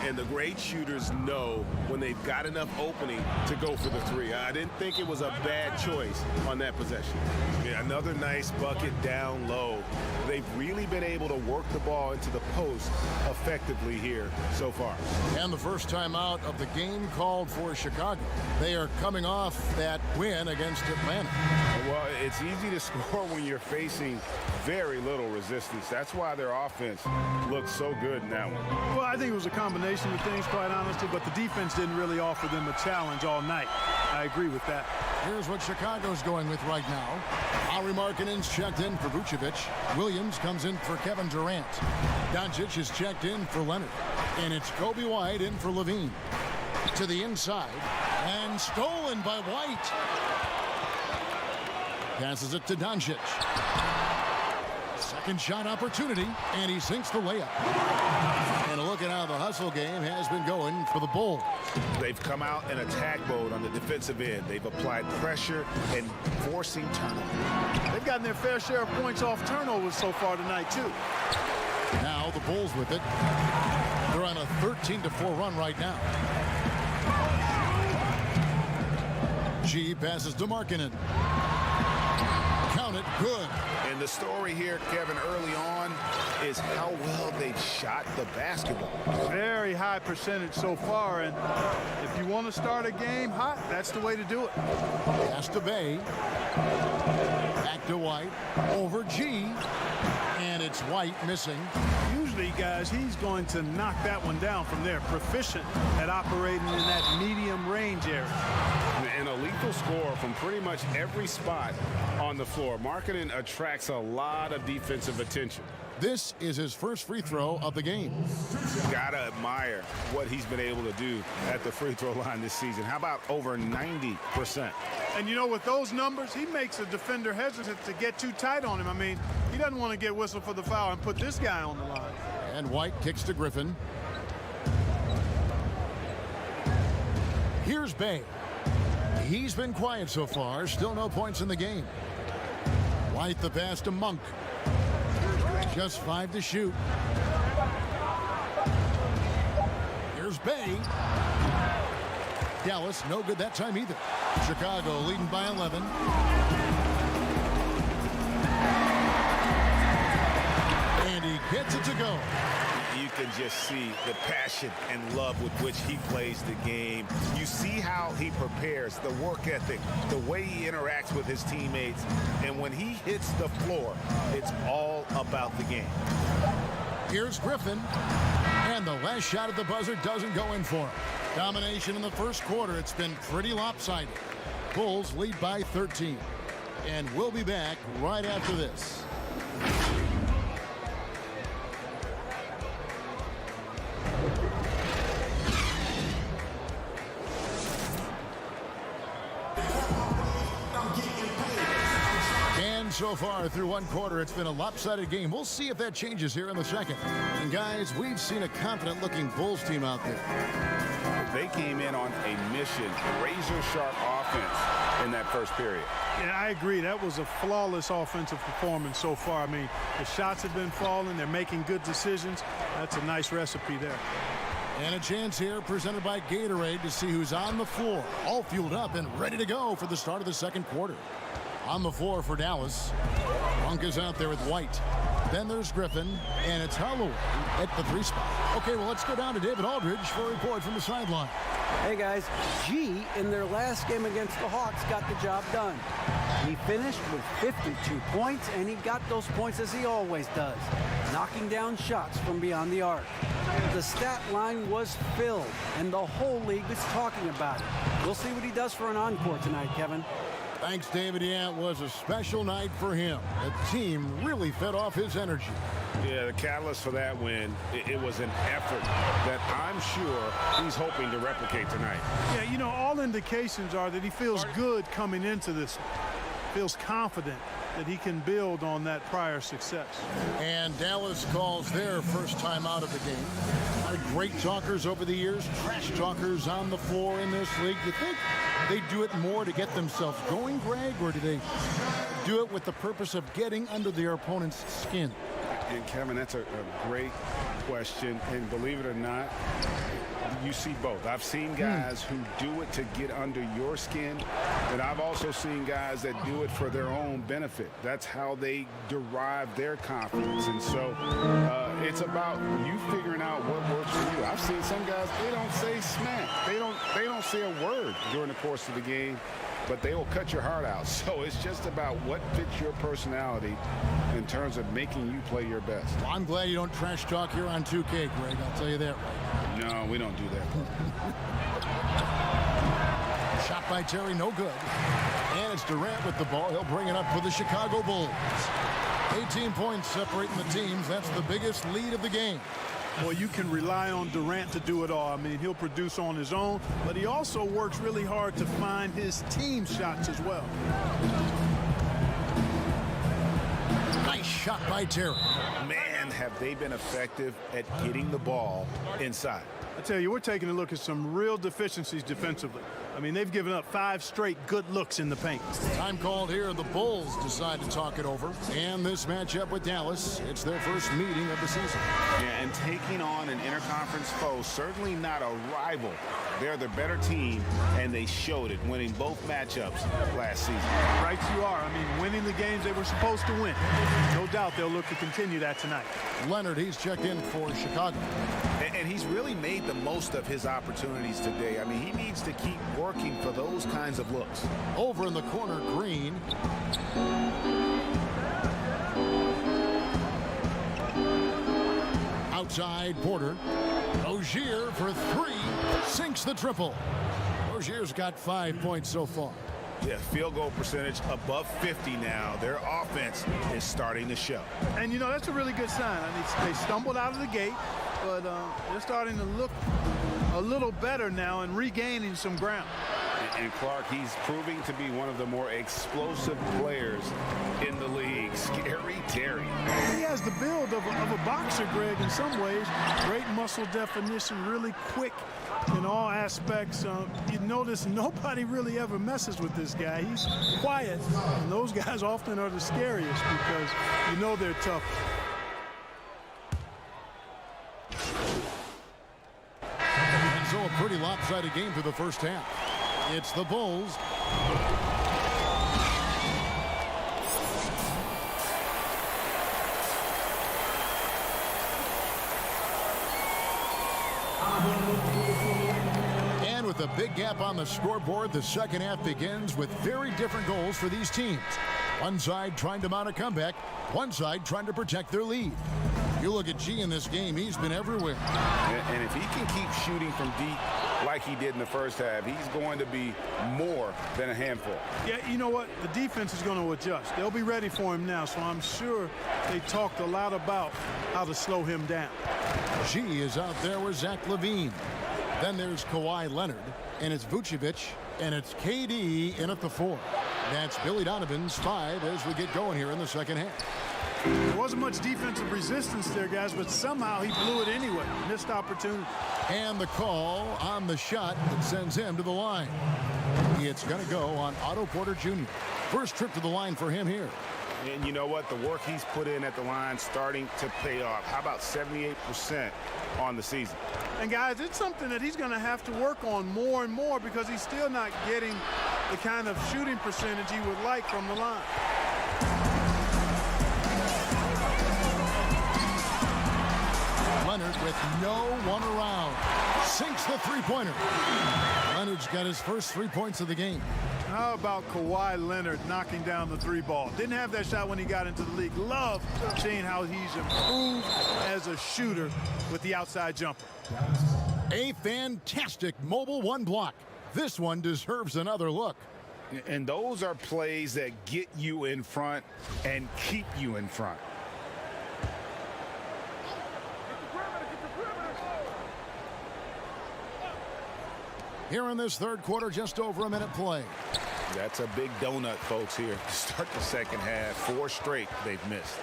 Speaker 7: And the great shooters know when they've got enough opening to go for the 3. I didn't think it was a bad choice on that possession. Yeah, another nice bucket down low. They've really been able to work the ball into the post effectively here so far.
Speaker 1: And the first time out of the game called for Chicago. They are coming off that win against Atlanta.
Speaker 2: Well, it's easy to score when you're facing very little resistance. That's why their offense looked so good in that one.
Speaker 8: Well, I think it was a combination of things, quite honestly, but the defense didn't really offer them a challenge all night. I agree with that.
Speaker 1: Here's what Chicago's going with right now. Lauri Markkanen's checked in for Vucevic. Williams comes in for Kevin Durant. Doncic is checked in for Leonard. And it's Kobe White in for Levine. To the inside. And stolen by White. Passes it to Doncic. Second shot opportunity, and he sinks the layup. And look at how the hustle game has been going for the Bulls.
Speaker 7: They've come out in attack mode on the defensive end. They've applied pressure and forcing turnover.
Speaker 8: They've gotten their fair share of points off turnovers so far tonight, too.
Speaker 1: Now the Bulls with it. They're on a 13-4 run right now. G passes to Markkanen. Count it, good.
Speaker 2: And the story here, Kevin, early on is how well they shot the basketball.
Speaker 8: Very high percentage so far, and if you want to start a game hot, that's the way to do it.
Speaker 1: Pass to Bay. Back to White. Over G. And it's White missing.
Speaker 8: Usually, guys, he's going to knock that one down from there. Proficient at operating in that medium range area.
Speaker 2: And a lethal score from pretty much every spot on the floor. Markkanen attracts a lot of defensive attention.
Speaker 1: This is his first free throw of the game.
Speaker 2: Gotta admire what he's been able to do at the free throw line this season. How about over 90%?
Speaker 8: And you know, with those numbers, he makes a defender hesitant to get too tight on him. I mean, he doesn't want to get whistled for the foul and put this guy on the line.
Speaker 1: And White kicks to Griffin. Here's Bay. He's been quiet so far. Still no points in the game. White the pass to Monk. Just 5 to shoot. Here's Bay. Dallas, no good that time either. Chicago leading by 11. And he gets it to go.
Speaker 2: You can just see the passion and love with which he plays the game. You see how he prepares, the work ethic, the way he interacts with his teammates. And when he hits the floor, it's all about the game.
Speaker 1: Here's Griffin. And the last shot at the buzzer doesn't go in for him. Domination in the first quarter. It's been pretty lopsided. Bulls lead by 13. And we'll be back right after this. So far through one quarter, it's been a lopsided game. We'll see if that changes here in the second. And guys, we've seen a confident-looking Bulls team out there.
Speaker 2: They came in on a mission, razor-sharp offense in that first period.
Speaker 8: Yeah, I agree. That was a flawless offensive performance so far. I mean, the shots have been falling. They're making good decisions. That's a nice recipe there.
Speaker 1: And a chance here presented by Gatorade to see who's on the floor, all fueled up and ready to go for the start of the second quarter. On the floor for Dallas. Monk is out there with White. Then there's Griffin, and it's Holloway at the 3 spot. Okay, well, let's go down to David Aldridge for a report from the sideline.
Speaker 4: Hey, guys, G in their last game against the Hawks got the job done. He finished with 52 points, and he got those points as he always does, knocking down shots from beyond the arc. The stat line was filled, and the whole league was talking about it. We'll see what he does for an encore tonight, Kevin.
Speaker 1: Thanks, David. Yeah, it was a special night for him. The team really fed off his energy.
Speaker 2: Yeah, the catalyst for that win, it was an effort that I'm sure he's hoping to replicate tonight.
Speaker 8: Yeah, you know, all indications are that he feels good coming into this, feels confident that he can build on that prior success.
Speaker 1: And Dallas calls their first time out of the game. Great talkers over the years, trash talkers on the floor in this league. You think they do it more to get themselves going, Greg, or do they do it with the purpose of getting under their opponent's skin?
Speaker 2: And Kevin, that's a great question. And believe it or not, you see both. I've seen guys who do it to get under your skin, and I've also seen guys that do it for their own benefit. That's how they derive their confidence. And so it's about you figuring out what works for you. I've seen some guys, they don't say smack. They don't say a word during the course of the game, but they will cut your heart out. So it's just about what fits your personality in terms of making you play your best.
Speaker 1: Well, I'm glad you don't trash talk here on 2K, Greg. I'll tell you that right.
Speaker 2: No, we don't do that.
Speaker 1: Shot by Terry, no good. And it's Durant with the ball. He'll bring it up for the Chicago Bulls. 18 points separating the teams. That's the biggest lead of the game.
Speaker 8: Well, you can rely on Durant to do it all. I mean, he'll produce on his own, but he also works really hard to find his team shots as well.
Speaker 1: Nice shot by Terry.
Speaker 2: Man, have they been effective at getting the ball inside?
Speaker 8: I tell you, we're taking a look at some real deficiencies defensively. I mean, they've given up 5 straight good looks in the paint.
Speaker 1: Time called here. The Bulls decide to talk it over. And this matchup with Dallas, it's their first meeting of the season.
Speaker 2: Yeah, and taking on an interconference foe, certainly not a rival. They're the better team, and they showed it, winning both matchups last season.
Speaker 8: Right you are. I mean, winning the games they were supposed to win. No doubt they'll look to continue that tonight.
Speaker 1: Leonard, he's checked in for Chicago.
Speaker 2: And he's really made the most of his opportunities today. I mean, he needs to keep working for those kinds of looks.
Speaker 1: Over in the corner, Green. Outside, Porter. Rozier for 3. Sinks the triple. Rozier's got 5 points so far.
Speaker 2: Yeah, field goal percentage above 50 now. Their offense is starting to show.
Speaker 8: And, you know, that's a really good sign. I mean, they stumbled out of the gate, but they're starting to look a little better now and regaining some ground.
Speaker 2: And Clark, he's proving to be one of the more explosive players in the league. Scary Terry.
Speaker 8: He has the build of a boxer, Greg, in some ways. Great muscle definition, really quick in all aspects. You notice nobody really ever messes with this guy. He's quiet, and those guys often are the scariest because you know they're tough.
Speaker 1: And so a pretty lopsided game for the first half. It's the Bulls. And with a big gap on the scoreboard, the second half begins with very different goals for these teams. One side trying to mount a comeback, one side trying to protect their lead. You look at G in this game, he's been everywhere.
Speaker 2: And if he can keep shooting from deep like he did in the first half, he's going to be more than a handful.
Speaker 8: Yeah, you know what? The defense is going to adjust. They'll be ready for him now, so I'm sure they talked a lot about how to slow him down.
Speaker 1: G is out there with Zach LaVine. Then there's Kawhi Leonard, and it's Vucevic, and it's KD in at the 4. That's Billy Donovan's 5 as we get going here in the second half.
Speaker 8: There wasn't much defensive resistance there, guys, but somehow he blew it anyway. Missed opportunity.
Speaker 1: And the call on the shot that sends him to the line. It's going to go on Otto Porter Jr. First trip to the line for him here.
Speaker 2: And you know what? The work he's put in at the line starting to pay off. How about 78% on the season?
Speaker 8: And, guys, it's something that he's going to have to work on more and more because he's still not getting the kind of shooting percentage he would like from the line.
Speaker 1: Leonard with no one around. Sinks the three-pointer. Leonard's got his first 3 points of the game.
Speaker 8: How about Kawhi Leonard knocking down the 3 ball? Didn't have that shot when he got into the league. Love seeing how he's improved as a shooter with the outside jumper.
Speaker 1: A fantastic mobile 1 block. This one deserves another look.
Speaker 2: And those are plays that get you in front and keep you in front.
Speaker 1: Here in this third quarter, just over a minute play.
Speaker 2: That's a big donut, folks, here to start the second half. 4 straight they've missed.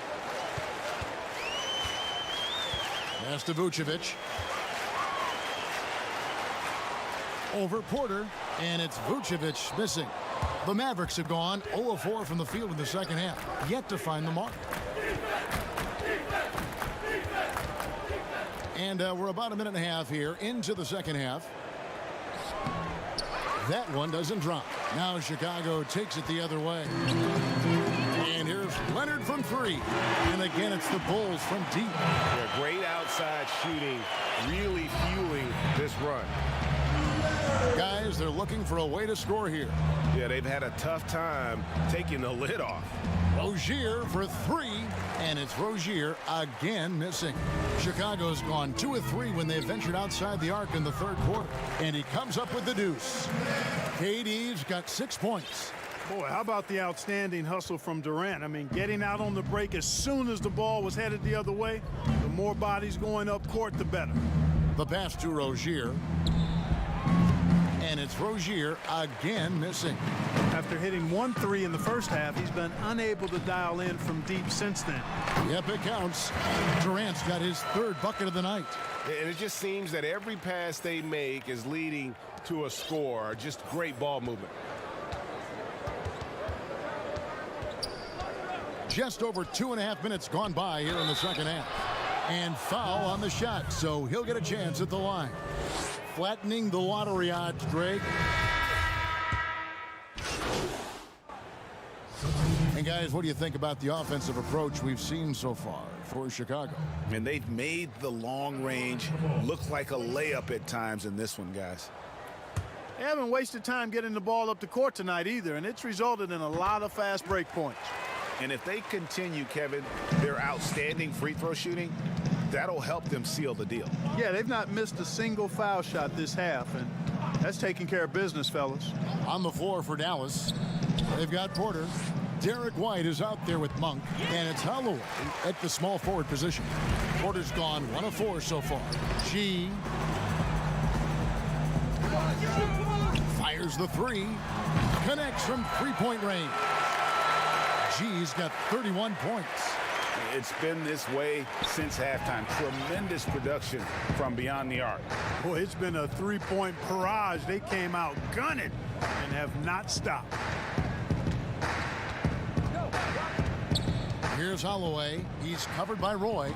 Speaker 1: Pass to Vucevic. Over Porter, and it's Vucevic missing. The Mavericks have gone 0 of 4 from the field in the second half, yet to find the mark. And we're about a minute and a half here into the second half. That one doesn't drop. Now Chicago takes it the other way. And here's Leonard from 3. And again, it's the Bulls from deep.
Speaker 7: Yeah, great outside shooting, really fueling this run.
Speaker 1: Guys, they're looking for a way to score here.
Speaker 7: Yeah, they've had a tough time taking the lid off.
Speaker 1: Rozier for 3, and it's Rozier again missing. Chicago's gone 2 of 3 when they ventured outside the arc in the third quarter, and he comes up with the deuce. KD's got 6 points.
Speaker 8: Boy, how about the outstanding hustle from Durant? I mean, getting out on the break as soon as the ball was headed the other way. The more bodies going up court, the better.
Speaker 1: The pass to Rozier. And it's Rozier again missing.
Speaker 8: After hitting 1 3 in the first half, he's been unable to dial in from deep since then.
Speaker 1: Yep, it counts. Durant's got his 3rd bucket of the night.
Speaker 7: And it just seems that every pass they make is leading to a score. Just great ball movement.
Speaker 1: Just over 2.5 minutes gone by here in the second half. And foul on the shot, so he'll get a chance at the line. Flattening the lottery odds, Greg. And guys, what do you think about the offensive approach we've seen so far for Chicago?
Speaker 9: And they've made the long range look like a layup at times in this one, guys.
Speaker 8: They haven't wasted time getting the ball up the court tonight either, and it's resulted in a lot of fast break points.
Speaker 9: And if they continue, Kevin, their outstanding free throw shooting, that'll help them seal the deal.
Speaker 8: Yeah, they've not missed a single foul shot this half, and that's taking care of business, fellas.
Speaker 1: On the floor for Dallas, they've got Porter. Derek White is out there with Monk, and it's Holloway at the small forward position. Porter's gone 1 of 4 so far. G fires the 3, connects from 3-point range. G's got 31 points.
Speaker 2: It's been this way since halftime. Tremendous production from beyond the arc.
Speaker 8: Boy, it's been a 3-point barrage. They came out gunning and have not stopped.
Speaker 1: Here's Holloway. He's covered by Roy.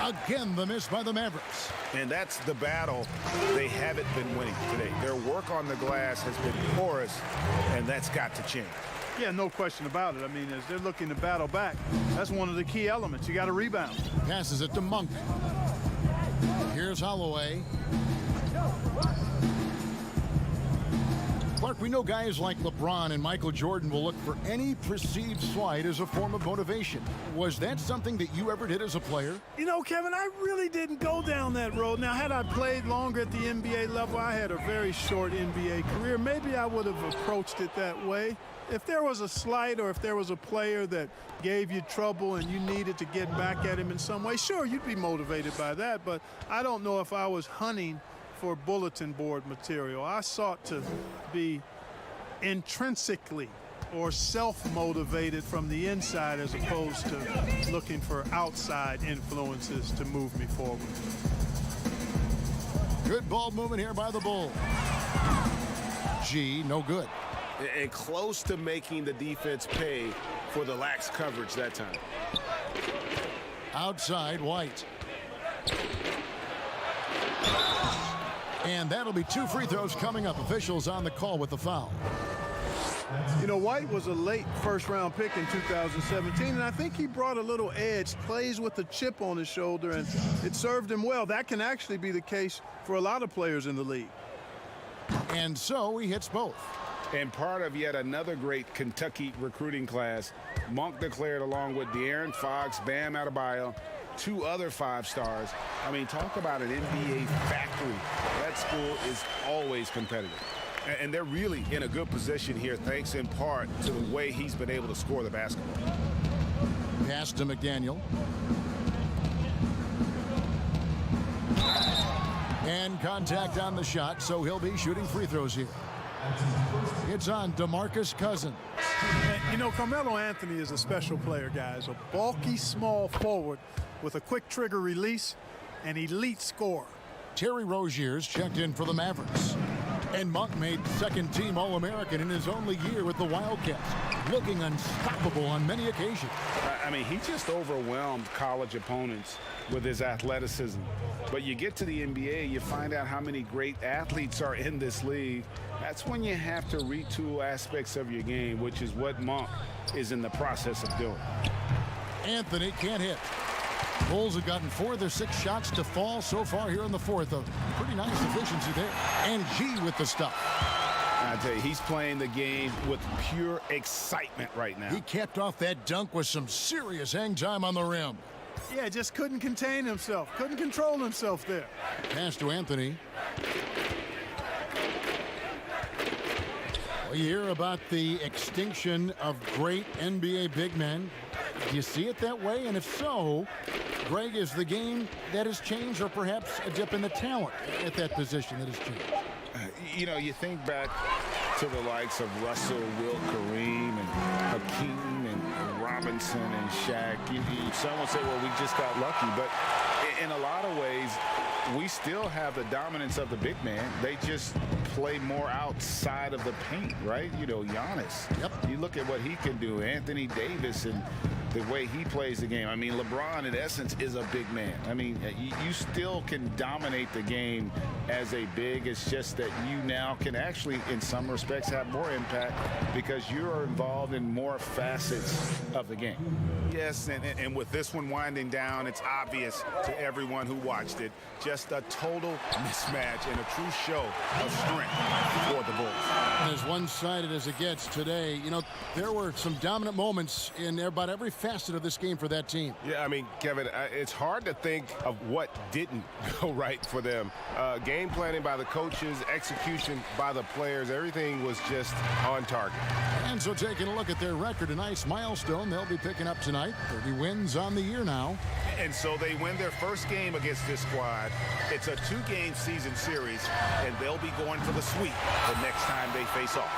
Speaker 1: Again, the miss by the Mavericks.
Speaker 9: And that's the battle they haven't been winning today. Their work on the glass has been porous, and that's got to change.
Speaker 8: Yeah, no question about it. I mean, as they're looking to battle back, that's one of the key elements. You got to rebound.
Speaker 1: Passes it to Monk. Here's Holloway. Clark, we know guys like LeBron and Michael Jordan will look for any perceived slight as a form of motivation. Was that something that you ever did as a player?
Speaker 8: You know, Kevin, I really didn't go down that road. Now, had I played longer at the NBA level, I had a very short NBA career. Maybe I would have approached it that way. If there was a slight or if there was a player that gave you trouble and you needed to get back at him in some way, sure, you'd be motivated by that. But I don't know if I was hunting for bulletin board material. I sought to be intrinsically or self-motivated from the inside as opposed to looking for outside influences to move me forward.
Speaker 1: Good ball movement here by the Bulls. G, no good.
Speaker 7: And close to making the defense pay for the lax coverage that time.
Speaker 1: Outside, White. And that'll be 2 free throws coming up. Officials on the call with the foul.
Speaker 8: You know, White was a late first-round pick in 2017, and I think he brought a little edge, plays with a chip on his shoulder, and it served him well. That can actually be the case for a lot of players in the league.
Speaker 1: And so he hits both.
Speaker 2: And part of yet another great Kentucky recruiting class, Monk declared along with De'Aaron Fox, Bam Adebayo, 2 other 5-stars. I mean, talk about an NBA factory. That school is always competitive. And they're really in a good position here, thanks in part to the way he's been able to score the basketball.
Speaker 1: Pass to McDaniel. And contact on the shot, so he'll be shooting free throws here. It's on DeMarcus Cousins.
Speaker 8: And, you know, Carmelo Anthony is a special player, guys. A bulky, small forward with a quick trigger release, an elite scorer.
Speaker 1: Terry Rozier's checked in for the Mavericks. And Monk made second-team All-American in his only year with the Wildcats, looking unstoppable on many occasions.
Speaker 2: I mean, he just overwhelmed college opponents with his athleticism. But you get to the NBA, you find out how many great athletes are in this league. That's when you have to retool aspects of your game, which is what Monk is in the process of doing.
Speaker 1: Anthony can't hit. Bulls have gotten 4 of their 6 shots to fall so far here in the fourth. A pretty nice efficiency there. And G with the stuff.
Speaker 2: I tell you, he's playing the game with pure excitement right now.
Speaker 1: He capped off that dunk with some serious hang time on the rim.
Speaker 8: Yeah, just couldn't contain himself. Couldn't control himself there.
Speaker 1: Pass to Anthony. We hear about the extinction of great NBA big men. Do you see it that way? And if so, Greg, is the game that has changed or perhaps a dip in the talent at that position that has changed?
Speaker 2: You know, you think back to the likes of Russell, Will, Kareem, and Hakeem, and Robinson, and Shaq. Someone say, well, we just got lucky. But in a lot of ways, we still have the dominance of the big man. They just play more outside of the paint, right? You know, Giannis.
Speaker 1: Yep.
Speaker 2: You look at what he can do. Anthony Davis and the way he plays the game. I mean, LeBron, in essence, is a big man. I mean, you still can dominate the game as a big. It's just that you now can actually, in some respects, have more impact because you're involved in more facets of the game.
Speaker 9: Yes, and with this one winding down, it's obvious to everyone who watched it. Just a total mismatch and a true show of strength for the Bulls.
Speaker 1: And as one-sided as it gets today, you know, there were some dominant moments in about every facet of this game for that team.
Speaker 7: Yeah, I mean, Kevin, it's hard to think of what didn't go right for them. Game planning by the coaches, execution by the players, everything was just on target.
Speaker 1: And so taking a look at their record, a nice milestone they'll be picking up tonight. 30 wins on the year now.
Speaker 9: And so they win their first game against this squad. It's a 2-game season series, and they'll be going for the sweep the next time they face off.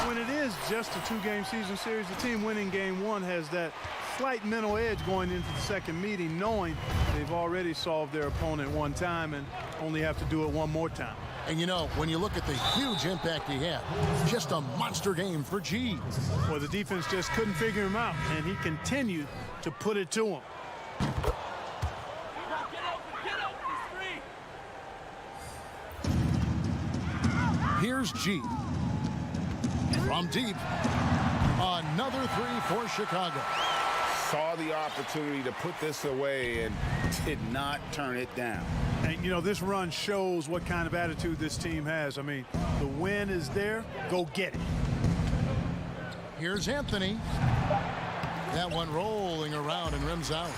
Speaker 8: When it is just a 2-game season series, the team winning game 1 has that slight mental edge going into the second meeting, knowing they've already solved their opponent one time and only have to do it one more time.
Speaker 1: And you know, when you look at the huge impact he had, just a monster game for G.
Speaker 8: Well, the defense just couldn't figure him out, and he continued to put it to him.
Speaker 1: Here's G. From deep, another three for Chicago.
Speaker 2: Saw the opportunity to put this away and did not turn it down.
Speaker 8: And, you know, this run shows what kind of attitude this team has. I mean, the win is there. Go get it.
Speaker 1: Here's Anthony. That one rolling around and rims out.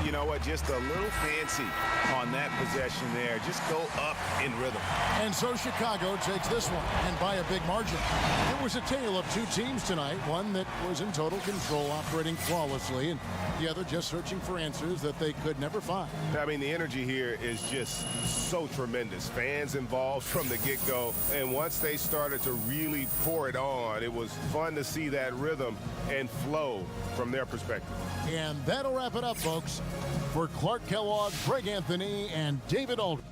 Speaker 9: You know what? Just a little fancy on that possession there. Just go up in rhythm.
Speaker 1: And so Chicago takes this one, and by a big margin. It was a tale of two teams tonight, one that was in total control, operating flawlessly, and the other just searching for answers that they could never find.
Speaker 7: I mean, the energy here is just so tremendous. Fans involved from the get-go, and once they started to really pour it on, it was fun to see that rhythm and flow from their perspective.
Speaker 1: And that'll wrap it up, folks. For Clark Kellogg, Greg Anthony, and David Aldridge.